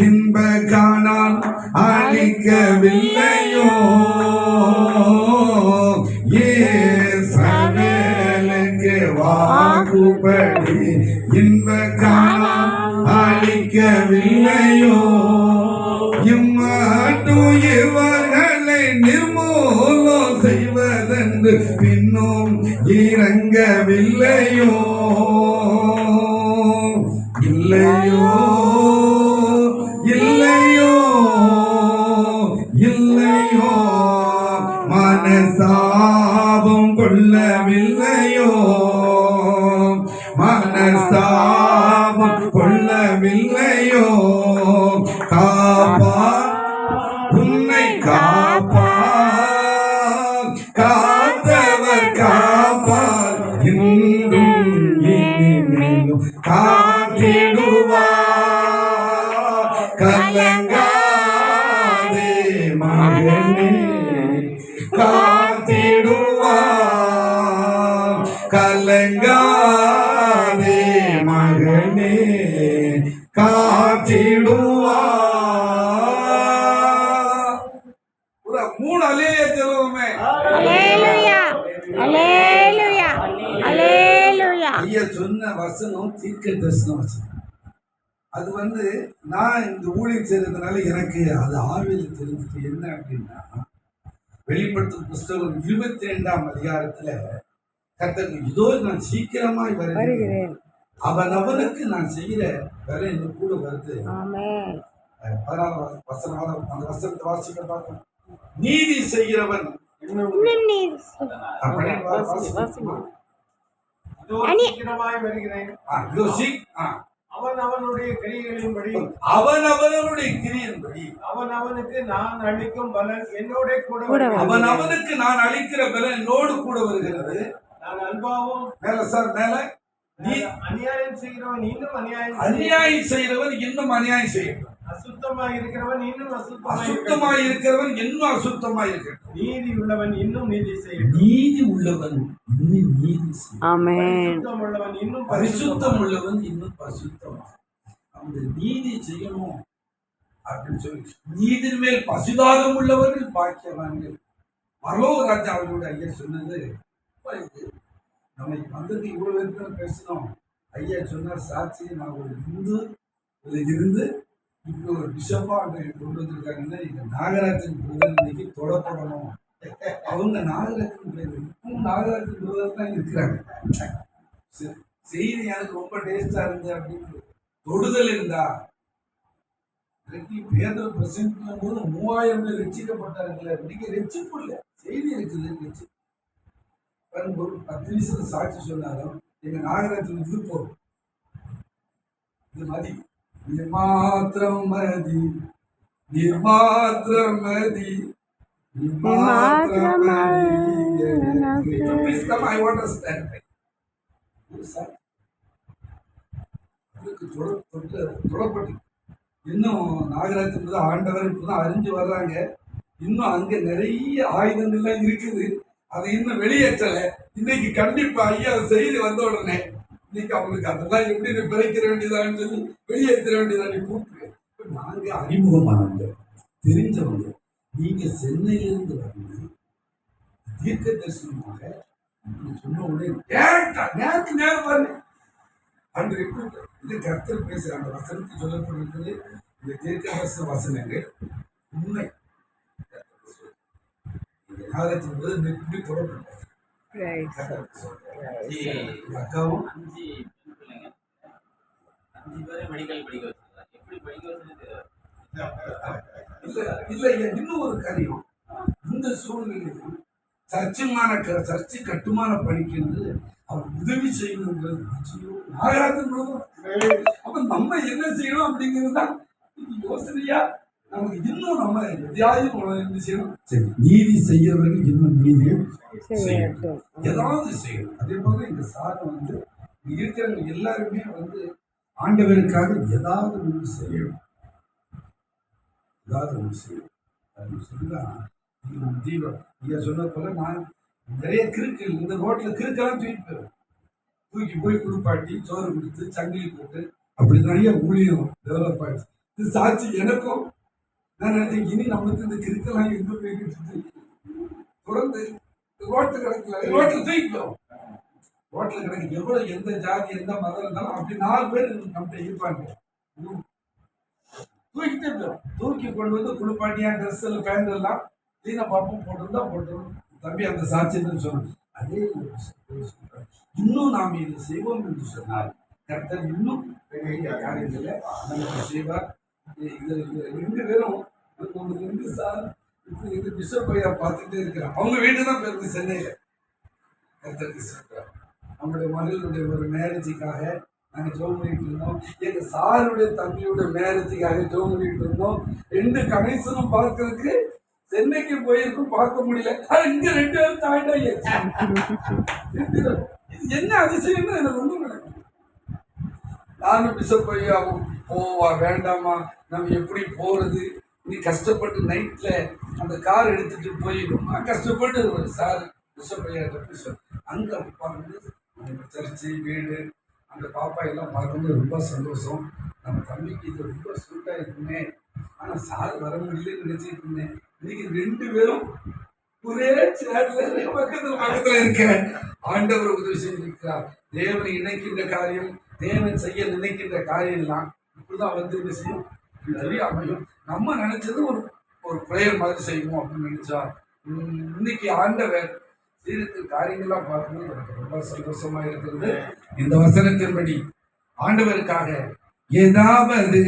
இன்ப காணான் அளிக்கவில்லையோ? இஸ்ரவேலுக்கு வாக்குப்படி இன்ப காணான் அளிக்கவில்லையோ? இம்மாட்டும் இவர்களை நிர்மூலம் செய்வதென்று பின்னும் இறங்கவில்லையோ? இல்லையோ இல்லையோ இல்லையோ மனசாபம் கொள்ளவில்லையோ? மனசாபம் கொள்ளவில்லையோ? காப்பா உன்னை காப்பார். காத்தவர் காப்பார் இன்றும் இனிமேலும் காத்திடுவார். கலங்காதே மகனே காத்திடுவார். கலங்காதே மகனே காத்திடுவார். ஒரு 3 அலேலியா சொல்லுவோமே. அல்லேலூயா அல்லேலூயா அல்லேலூயா. ஐயா சொன்ன வசனம் தீர்க்க தரிசன வசனம். அது நான் இந்த ஊழியம் செய்யறதுனால எனக்கு அது ஆவியில் தெரிஞ்சுட்டு என்ன அப்படின்னா, வெளிப்படுத்தும் புஸ்தகம் 22ஆம் அதிகாரத்துல கர்த்தர் இதோ நான் சீக்கிரமாய் வருகிறேன், அவனுக்கு நான் செய்கிற வேலை இன்னும் கூட வருது. 14 வசனம் அந்த வசனத்தை வாசிக்க பார்க்கணும். நீதி செய்கிறவன் சீக்கிரமாய் வருகிறேன், அவனுடைய கிரியைகளின்படி அவனுக்கு நான் அளிக்கும் பலன் என்னோட கூட அவனுக்கு நான் அளிக்கிற பலன் என்னோடு கூட வருகிறது. நான் அன்பாவும் மேல சார் மேல அநியாயம் செய்கிறவன் இன்னும் அநியாயம் செய்கிறவன் இன்னும் அநியாயம் செய்யணும். அசுத்தமாய் இருக்கிறவன் இன்னும் அசுத்தமாய் இருக்கிறவன் இன்னும் அசுத்தமாய் இருக்கட்டும். நீதி உள்ளவன் இன்னும் நீதி செய்யட்டும். நீதி உள்ளவன் இன்னும் நீதி செய்யட்டும். ஆமென். பரிசுத்தம் உள்ளவன் இன்னும் பரிசுத்தம் உள்ளவன் இன்னும் பரிசுத்தமா அந்த நீதி செய்யணும் அப்படின்னு சொல்லி நீதின் மேல் பசுதாகம் உள்ளவர்கள் பாக்கியவான்கள். பரலோக ராஜா அவர்களோட ஐயா சொன்னது நம்ம வந்தது இவ்வளவு பேருக்கு பேசணும். ஐயா சொன்னார் சாட்சி, நான் ஒரு இந்து இருந்து இப்படி ஒரு பிஷப்பா கொண்டு வந்திருக்காங்கன்னா எங்க நாகராஜன் பிரதர் இன்னைக்கு தொடப்படணும். அவங்க நாகராஜன் பிரதர் இப்பவும் நாகராஜன் பிரதர் தான் இருக்கிறாங்க. செய்தி எனக்கு ரொம்ப டேஸ்டா இருந்து அப்படின்னு தொடுதல் இருந்தா பேதர் பிரசங்கிக்கும் போது 3000 பேர் ரட்சிக்கப்பட்டார்கள். இன்னைக்கு ரட்சிப்பு இல்லை, செய்தி இருக்குது. ரட்சிப்பு ஒரு 10 நிமிஷம் சாட்சி சொன்னாலும் எங்க நாகராஜன் இது போதும், இது மதி, நிர்மாத்திரம் மதி, நிர்மாத்திரம் மதி, நிர்மாத்திரம் தொடப்பட்டு இன்னும் நாகராஜன் தான் ஆண்டவர் இப்பதான் அறிஞ்சு வர்றாங்க. இன்னும் அங்க நிறைய ஆயுதங்கள்லாம் இருக்குது, அதை இன்னும் வெளியேற்றல. இன்னைக்கு கண்டிப்பா ஐயா செய்தி வந்த உடனே இன்னைக்கு அவங்களுக்கு அதெல்லாம் எப்படி நீ பிழைக்கிற வேண்டியதான்னு சொல்லி வெளியேற்ற வேண்டியதா நீ கூப்பிட்டு. நாங்க அறிமுகமானவங்க, தெரிஞ்சவங்க. நீங்க சென்னையிலிருந்து வந்து தீர்க்க தரிசனமாக இப்படி சொன்ன உடனே நேருக்கு நேரம் பாருங்க. அன்று எப்படி இது கர்த்தர் பேசுற அந்த வசனத்தை சொல்லப்பட்டிருக்கிறது. இந்த தீர்க்க தரிசன வசனங்கள் உண்மை. இந்த ஞானத்தின் போது எப்படி புறப்பட்டார் அக்காவும் 5 பெண் பிள்ளைங்க, 5 பேரை மெடிக்கல் படிக்க வச்சிருக்காங்க. எப்படி படிக்க வச்சது இல்ல இன்னும் ஒரு காரியம். இந்த சூழ்நிலையில் சர்ச்சை கட்டுமான பணிக்கிறது அவர் உதவி செய்யணுங்கிறது அப்ப நம்ம என்ன செய்யணும் அப்படிங்கிறது தான் யோசனையா. நமக்கு இன்னும் நம்ம எதையாவது என்ன செய்யணும்? சரி, நீதி செய்யறவர்கள் இன்னும் நீதியும் செய்யணும், ஏதாவது செய்யணும். அதே போல இந்த சாதம் வந்து இருக்கிறவங்க எல்லாருமே வந்து ஆண்டவருக்காக ஏதாவது ஒன்று செய்யணும், ஏதாவது ஒன்று செய்யணும் அப்படின்னு சொல்லிதான் தீபம். நீங்க சொன்ன போல நான் நிறைய கிறுக்கு இந்த ரோட்ல கிறுக்கெல்லாம் தூக்கி போய் குளிப்பாட்டி சோறு கொடுத்து சங்கிலி போட்டு அப்படி நிறைய ஊழியம் டெவலப் ஆயிடுச்சு. இது சாட்சி எனக்கும். நான் நினைச்சேன் இனி நம்மளுக்கு இந்த கிறுக்கெல்லாம் எங்க போய்கிட்டு தொடர்ந்து ரோட்ல கிடக்கல, ரோட்ல தூக்கிக்கிறோம். ரோட்ல கிடக்கு எவ்வளவு எந்த ஜாதி எந்த மதம் இருந்தாலும் அப்படி 4 பேர் நம்மகிட்ட இருப்பாங்க. தூக்கிட்டே போயிடும். தூக்கி கொண்டு வந்து குளிப்பாட்டியா ட்ரெஸ் எல்லாம் பேண்ட் எல்லாம் கிளீனா பாப்போம் போட்டிருந்தா போட்டுரும். தம்பி அந்த சாட்சின்னு சொன்னோம். அதே இன்னும் நாம் இதை செய்வோம் என்று சொன்னால் கர்த்தர் இன்னும் காரியங்களை நமக்கு செய்வார். இது 2 பேரும் உங்களுக்கு 2 சார் இது பிஷப் ஐயா பார்த்துட்டே இருக்கிறான். அவங்க வீடு தான் பேருந்து சென்னையில. கர்த்தருக்கு சொல்றார். நம்முடைய மகளுடைய ஒரு மேரேஜுக்காக நாங்கள் ஜோம் பண்ணிட்டு இருந்தோம். எங்க சாருடைய தம்பியோட மேரேஜுக்காக ஜோம் பண்ணிட்டு இருந்தோம். 2 கணேசனும் பார்க்கறதுக்கு சென்னைக்கு போயிருக்கும், பார்க்க முடியல. இங்க 2 பேரும் தாண்டாச்சு. என்ன அதிசயம்னு எனக்கு ஒண்ணும் கிடைக்கும். நானும் பிஷப் ஐயாவும் போவா வேண்டாமா, நம்ம எப்படி போறது, நீ கஷ்டப்பட்டு நைட்ல அந்த கார் எடுத்துட்டு போய் ரொம்ப கஷ்டப்பட்டு சார் பிஷப் ஐயா அங்க பார்க்கும்போது சர்ச்சு வீடு அந்த பாப்பா எல்லாம் பார்க்கும்போது ரொம்ப சந்தோஷம். நம்ம தம்பிக்கு இது ரொம்ப சூட்டா இருக்குமே. ஆனா சார் வர முடியலன்னு நினைச்சிட்டு இருந்தேன். இன்னைக்கு 2 பேரும் ஒரே சேர்ல பக்கத்துல இருக்க ஆண்டவர் உதவி செஞ்சிருக்கிறார். தேவனை இணைக்கின்ற காரியம், தேவன் செய்ய நினைக்கின்ற காரியம் எல்லாம் இப்படிதான் வந்து என்ன செய்யும், நிறைய அமையும். நம்ம நினைச்சது ஒரு பிரேயர் மாதிரி செய்வோம் அப்படின்னு நினைச்சா இன்னைக்கு ஆண்டவர் சீரத்து காரியங்கள்லாம் பார்க்கும்போது எனக்கு ரொம்ப சந்தோஷமா இருக்கிறது. இந்த வசனத்தின்படி ஆண்டவருக்காக ஏதாவது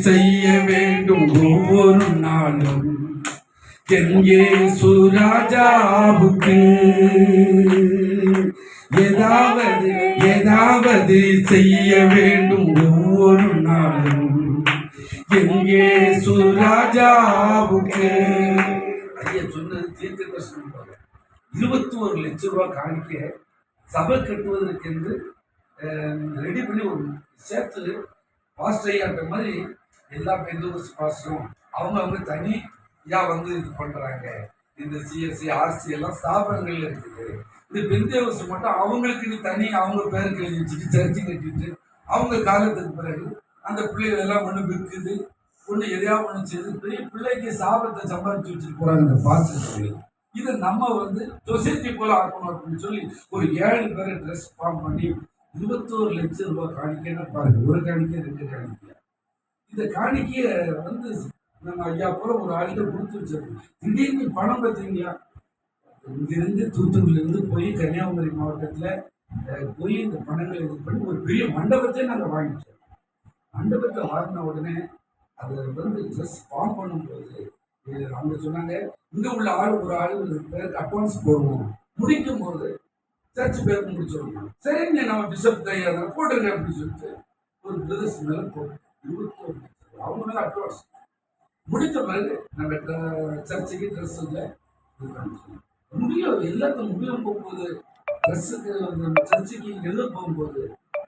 செய்ய வேண்டும் ஒவ்வொரு நாளும் என் இயேசு ராஜாவுக்கு. ஏதாவது செய்ய வேண்டும் ஒவ்வொரு நாளும் என் இயேசு ராஜாவுக்கு. ஐயா சொன்னது தீர்க்க தரிசனம். 21 லட்சம் ரூபாய் காணிக்க சபை கட்டுவதற்கு என்று ரெடி பண்ணி ஒரு சேர்த்து பாஸ்டர் ஐயாட்ட மாதிரி எல்லா பெந்தோஸ் பாஸ்டரும் அவங்க தனியா வந்து இது பண்றாங்க. இந்த சிஎஸ்சி ஆர்சி எல்லாம் ஸ்தாபனங்கள்ல இருக்குது. இந்த பெந்தோஸ் மட்டும் அவங்களுக்கு நீ தனி அவங்க பேருக்கு எழுதி வச்சுட்டு சர்ச்சை கட்டிட்டு அவங்க காலத்துக்கு பிறகு அந்த பிள்ளைகள் எல்லாம் ஒண்ணு விற்குது, ஒண்ணு எதையாவது ஒண்ணு செய்து பெரிய பிள்ளைக்கு சாபத்தை சம்பாதிச்சு வச்சுட்டு போறாங்க இந்த பாஸ்டர்கள். இதை நம்ம வந்து சொசைட்டி போல ஆக்கணும் அப்படின்னு சொல்லி ஒரு 7 பேரை ட்ரெஸ் ஃபார்ம் பண்ணி 21 லட்சம் ரூபாய் காணிக்கைன்னு பாருங்க. ஒரு காணிக்கை 2 காணிக்கை. இந்த காணிக்கைய வந்து நம்ம ஐயா போல ஒரு ஆளுக்கு கொடுத்து வச்சது. திடீர்னு பணம் பார்த்தீங்களா, இங்கிருந்து தூத்துக்குடியிலிருந்து போய் கன்னியாகுமரி மாவட்டத்துல போய் இந்த பணங்களை இது பண்ணி ஒரு பெரிய மண்டபத்தை நாங்கள் வாங்கிட்டோம். மண்டபத்தை வாங்கின உடனே அதை வந்து ட்ரெஸ் ஃபார்ம் பண்ணும்போது அவங்க சொன்னாங்க இங்க உள்ள ஒரு ஆள் பேருக்கு அட்வான்ஸ் போடுவோம், முடிக்கும் போது சர்ச் பேருக்கு முடிச்சிடணும். சரிங்க நம்ம பிஷப் தையா போட்டுருங்க அப்படின்னு சொல்லிட்டு ஒரு பிரதர்ஸ் மேல போட்டோம். 21 லட்சம் அவங்க மேல அட்வான்ஸ். முடித்த பிறகு நம்ம சர்ச்சுக்கு ட்ரெஸ் இல்லை முடியும், எல்லாத்தையும் முடியும் போகும்போது ட்ரெஸ்ஸுக்கு சர்ச்சுக்கு எழுத போகும்போது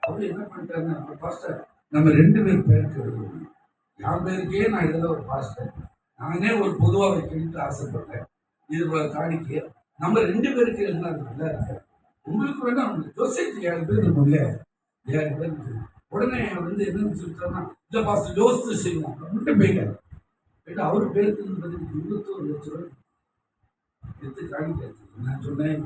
அவர் என்ன பண்ணிட்டாருன்னா பாஸ்டர் நம்ம 2 பேர் பேருக்கு எழுதணும். என் பேருக்கே நான் எழுத ஒரு பாஸ்டர், நானே ஒரு பொதுவாக வைக்கணும்னு ஆசைப்பட்டேன். இது காணிக்க நம்ம 2 பேருக்கு எழுதினா அது நல்லா இருக்கு. உங்களுக்கு வேணா ஜோசியத்து 7 பேர் இருக்கும்ல, 7 பேர் இருக்கு. உடனே என்ன சொல்லிட்டாருன்னா, இல்ல பாஸ்டர் யோசித்து செய்வோம் அப்படின்ட்டு போயிட்டாரு. அவரு பேருக்கு 21 லட்சம் ரூபாய் எடுத்து காணிக்காச்சு. நான் சொன்னேன்,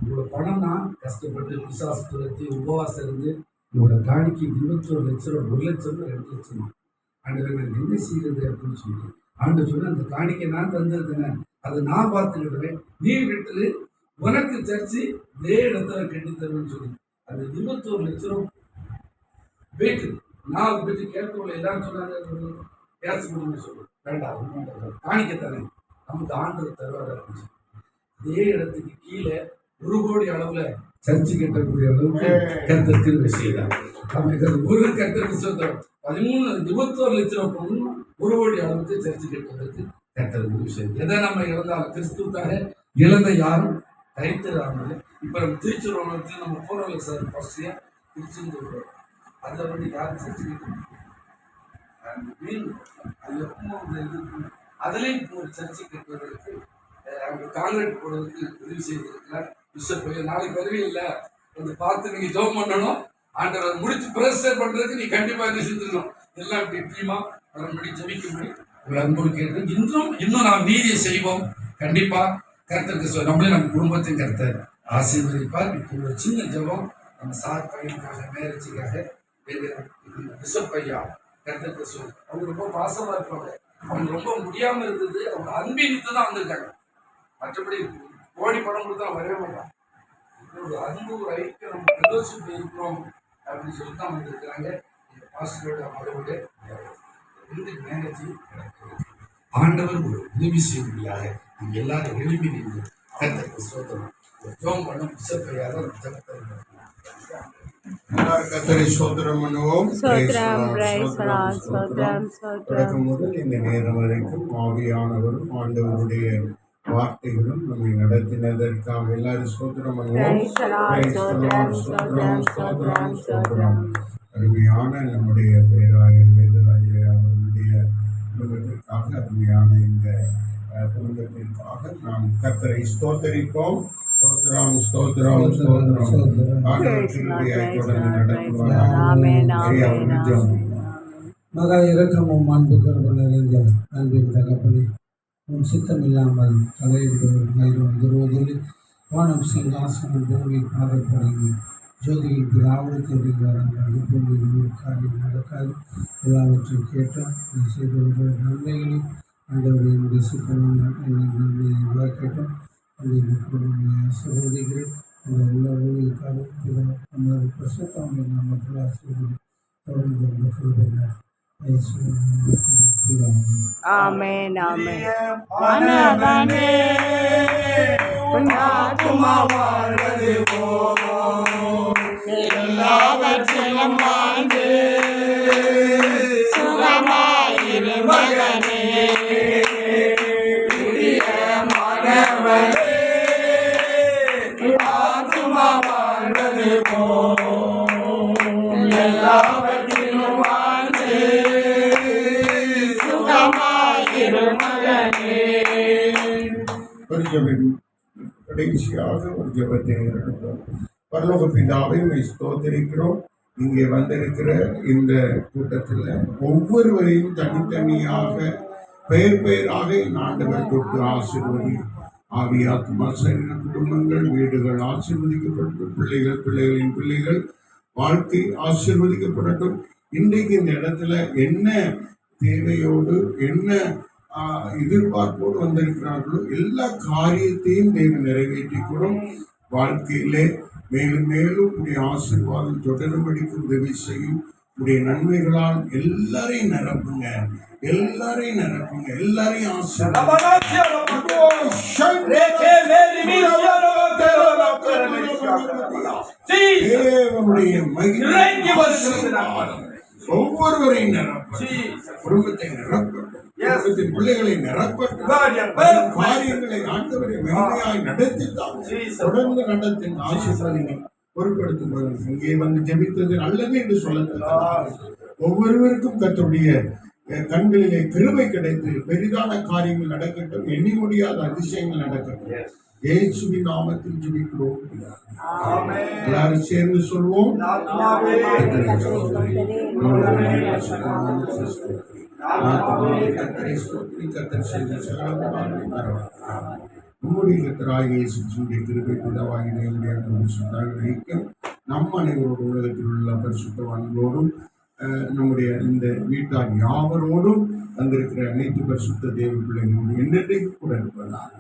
இவ்வளோ பணம் தான் கஷ்டப்பட்டு பிசாசு துரத்தி உபவாசம் இருந்து இவ்வளோ காணிக்கு 21 லட்சம் ரூபா, 1 லட்சம் ரூபா 2 லட்சம். ஆண்டவர் நான் என்ன செய்யறது அப்படின்னு சொல்லிட்டு ஆண்டு சொன்ன, அந்த காணிக்கை நான் தந்திருந்தேன், அதை நான் பார்த்துக்கிடுவேன், நீ விட்டு உனக்கு சர்ச்சு இதே இடத்துல கட்டி தருவேன்னு சொல்லி அந்த 21 லட்சம் ரூபா போயிட்டு நான் போயிட்டு கேட்கவில்லை. எல்லாரும் சொன்னாங்க கேஸ் கொடுங்கன்னு சொல்லி, வேண்டாம் காணிக்கை தரேன், நமக்கு ஆண்டவர் தருவார் அப்படின்னு சொல்லி இதே இடத்துக்கு கீழே 1 கோடி அளவுல சர்ச்சு கட்டக்கூடிய அளவுக்கு கர்த்தர் கிருபை செய்தார். ஒரு கர்த்தருக்கு சொல்றோம் 21 லட்சம் ரூபாய் பொண்ணும் 1 கோடி அளவுக்கு சர்ச்சு கட்டுவதற்கு கர்த்தருக்கு விஷயம். எதை நம்ம இழந்தாலும் கிறிஸ்துக்காக இழந்த யாரும் கைத்தராமல். இப்ப நம்ம திருச்சூர் நம்ம போறோம்ல சார், ஃபர்ஸ்ட்யா திருச்செந்தூர், அதில் யாரும் சர்ச்சு கட்ட மீன் அதுலேயும் இப்போ ஒரு சர்ச்சை கட்டுவதற்கு அவங்க கான்கிரீட் போடுறதுக்கு உதவி செய்திருக்கிறார். பிஷப் நாளைக்கு வருவீங்களா கொஞ்சம் பார்த்து நீங்க ஜோம் பண்ணணும். ஆண்டவர் முடிச்சு பிரசர் பண்றதுக்கு நீ கண்டிப்பா என்ன செஞ்சிடணும், எல்லாம் இப்படி டீமா அதன்படி ஜபிக்கும்படி ஒரு அன்போடு கேட்டு இன்னும் நாம் நீதியை செய்வோம். கண்டிப்பா கர்த்தருக்கு நம்மளே நம்ம குடும்பத்தையும் கர்த்தர் ஆசீர்வதிப்பார். இப்போ ஒரு சின்ன ஜபம் நம்ம சார் பையனுக்காக, மேரேஜுக்காக பிஷப் ஐயா கர்த்தருக்கு சொல்லு. அவங்க ரொம்ப பாசமா இருப்பாங்க. அவங்க ரொம்ப முடியாம இருந்தது, அவங்க அன்பினித்து தான் வந்திருக்காங்க. மற்றபடி கோடி பணம் கொடுத்தா வரவே மாட்டான். ஒரு அன்பு, ஒரு ஐக்கியம், நம்ம பிரதோஷம் இருக்கிறோம் அப்படின்னு சொல்லி தான் வந்திருக்கிறாங்க. இந்த பாஸ்டரோட மகளோட 2 மேரேஜ் ஆண்டவர் ஒரு உதவி செய்யும்படியாக நம்ம எல்லாரும் எழுப்பி நின்று கர்த்தருக்கு ஸ்தோத்திரம் ஜெபம் பண்ண பிஷப்பையாக கர்த்தரை ஸ்தோத்திரம் பண்ணுவோம். ஸ்தோத்திரம், பிரைஸ் தி லார்ட், ஸ்தோத்திரம், ஸ்தோத்திரம். தொடக்கம் முதல் இந்த நேரம் வரைக்கும் ஆவியானவரும் ஆண்டவருடைய வார்த்தைகளும் நம்மை நடத்தினதற்காக எல்லாரும் ஸ்தோத்திரம் பண்ணுவோம். பிரைஸ் தி லார்ட், ஸ்தோத்திரம், ஸ்தோத்திரம், ஸ்தோத்திரம், ஸ்தோத்திரம். அருமையான நம்முடைய பேராயர் வேதராஜ அவர்களுடைய குடும்பத்திற்காக, அருமையான இந்த குடும்பத்திற்காக நாம் கர்த்தரை ஸ்தோத்தரிப்போம். ஸ்தோத்திரம், ஸ்தோத்திரம், ஸ்தோத்திரம். ஆண்டவருடைய தொடர்ந்து நடத்துவார். ஆமென், ஆமென். மகா இரக்கமும் அன்பு கருவு நிறைந்த அன்பின் தகப்பனே, உன் சித்தம் இல்லாமல் தலையிட்டு வருவதில் வானம் சிங்காசனம் பூமி பாதப்படையும் ஜோதியின் பிதாவோடு தெரிவிக்கிறார்கள். பூமியில் ஒரு காரியம் நடக்காது. எல்லாவற்றையும் கேட்டோம். நீ செய்த ஒரு நன்மைகளை ஆண்டவரை என்னுடைய சித்தமான நன்மையை கேட்டோம். அந்த இந்த குடும்பங்களை சகோதரிகள் அந்த எல்லா ஊழியக்காரும் பிதா அந்த பிரசுத்தவங்களை நாமத்தில் ஆசீர்வதி தொடர்ந்து மக்கள் ஆமென், ஆமென். மனவனே உன் ஆத்துமா வாழ்வது போதும், எல்லாவற்றிலும் வாழ்ந்து சுகமாயிரு மகனே. மனவனே உன் ஆத்துமா வாழ்வது போதும், எல்லாவற்றிலும் வாழ்ந்து ஒரு ஜெபம், கடைசியாக ஒரு ஜெபத்தை எடுப்போம். பரலோக பிதாவை ஸ்தோத்திரிக்கிறோம். இங்கே வந்திருக்கிற இந்த கூட்டத்தில் ஒவ்வொருவரையும் தனித்தனியாக பெயர் பெயராக ஆண்டவர் தொட்டு ஆசீர்வதி. ஆவியாத்மா சரீர குடும்பங்கள், வீடுகள் ஆசீர்வதிக்கப்படட்டும். பிள்ளைகள், பிள்ளைகளின் பிள்ளைகள் வாழ்க்கை ஆசீர்வதிக்கப்படட்டும். இன்றைக்கு இந்த இடத்துல என்ன தேவையோடு, என்ன எதிர்பார்ப்போடு வந்திருக்கிறார்களோ எல்லா காரியத்தையும் தேவன் நிறைவேற்றிக்கூடும். வாழ்க்கையிலே மேலும் மேலும் உடைய ஆசீர்வாதம் தொடரும்படிக்கு உதவி செய்யும். உடைய நன்மைகளால் எல்லாரையும் நிரப்புங்க, எல்லாரையும் நிரப்புங்க, எல்லாரையும் ஒவ்வொருவரையும் நிரப்பட்டும். குடும்பத்தை நிரப்பட்டும், குடும்பத்தின் பிள்ளைகளை நிரப்பட்டும். காரியங்களை ஆண்டவரை மேன்மையாய் நடத்தித்தான் தொடர்ந்து நடத்தின் ஆசீர்வாதங்களை பொருட்படுத்தும். இங்கே வந்து ஜெபித்தது நல்லது என்று சொல்ல ஒவ்வொருவருக்கும் கர்த்தருடைய கண்களிலே கிருபை கிடைத்து பெரிதான காரியங்கள் நடக்கட்டும், எண்ணி முடியாத அதிசயங்கள் நடக்கட்டும். இயேசுவின் நாமத்தில் ஜெபிக்கிறோம் பிதாவே. ஆமென். எல்லாரும் சேர்ந்து சொல்வோம். ஆத்மாவே கர்த்தரை ஸ்தோத்திரி. உம்முடைய பரிசுத்தமான ஸ்தோத்திரி. ஆத்மாவே கர்த்தரை ஸ்தோத்திரி. கர்த்தர் செய்த சகல உபகாரங்களை மறவாதே. நம்முடைய கர்த்தராகிய இயேசு கிறிஸ்துவின் கிருபை பிதாவாகிய தேவனுடைய அன்பும் சுத்தமும் ஐக்கியம் நம் அனைவரோடும் உலகத்தில் உள்ள பரிசுத்தவான்களோடும் நம்முடைய இந்த வீட்டார் யாவரோடும் வந்திருக்கிற அனைத்து பரிசுத்த தேவ பிள்ளைகளோடும் என்றென்றைக்கு கூட இருப்பதாக.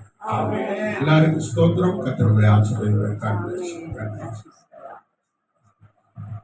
எல்லாருக்கும் ஸ்தோத்திரம். கர்த்தருடைய ஆசீர்வாதங்களை காண்பிச்சு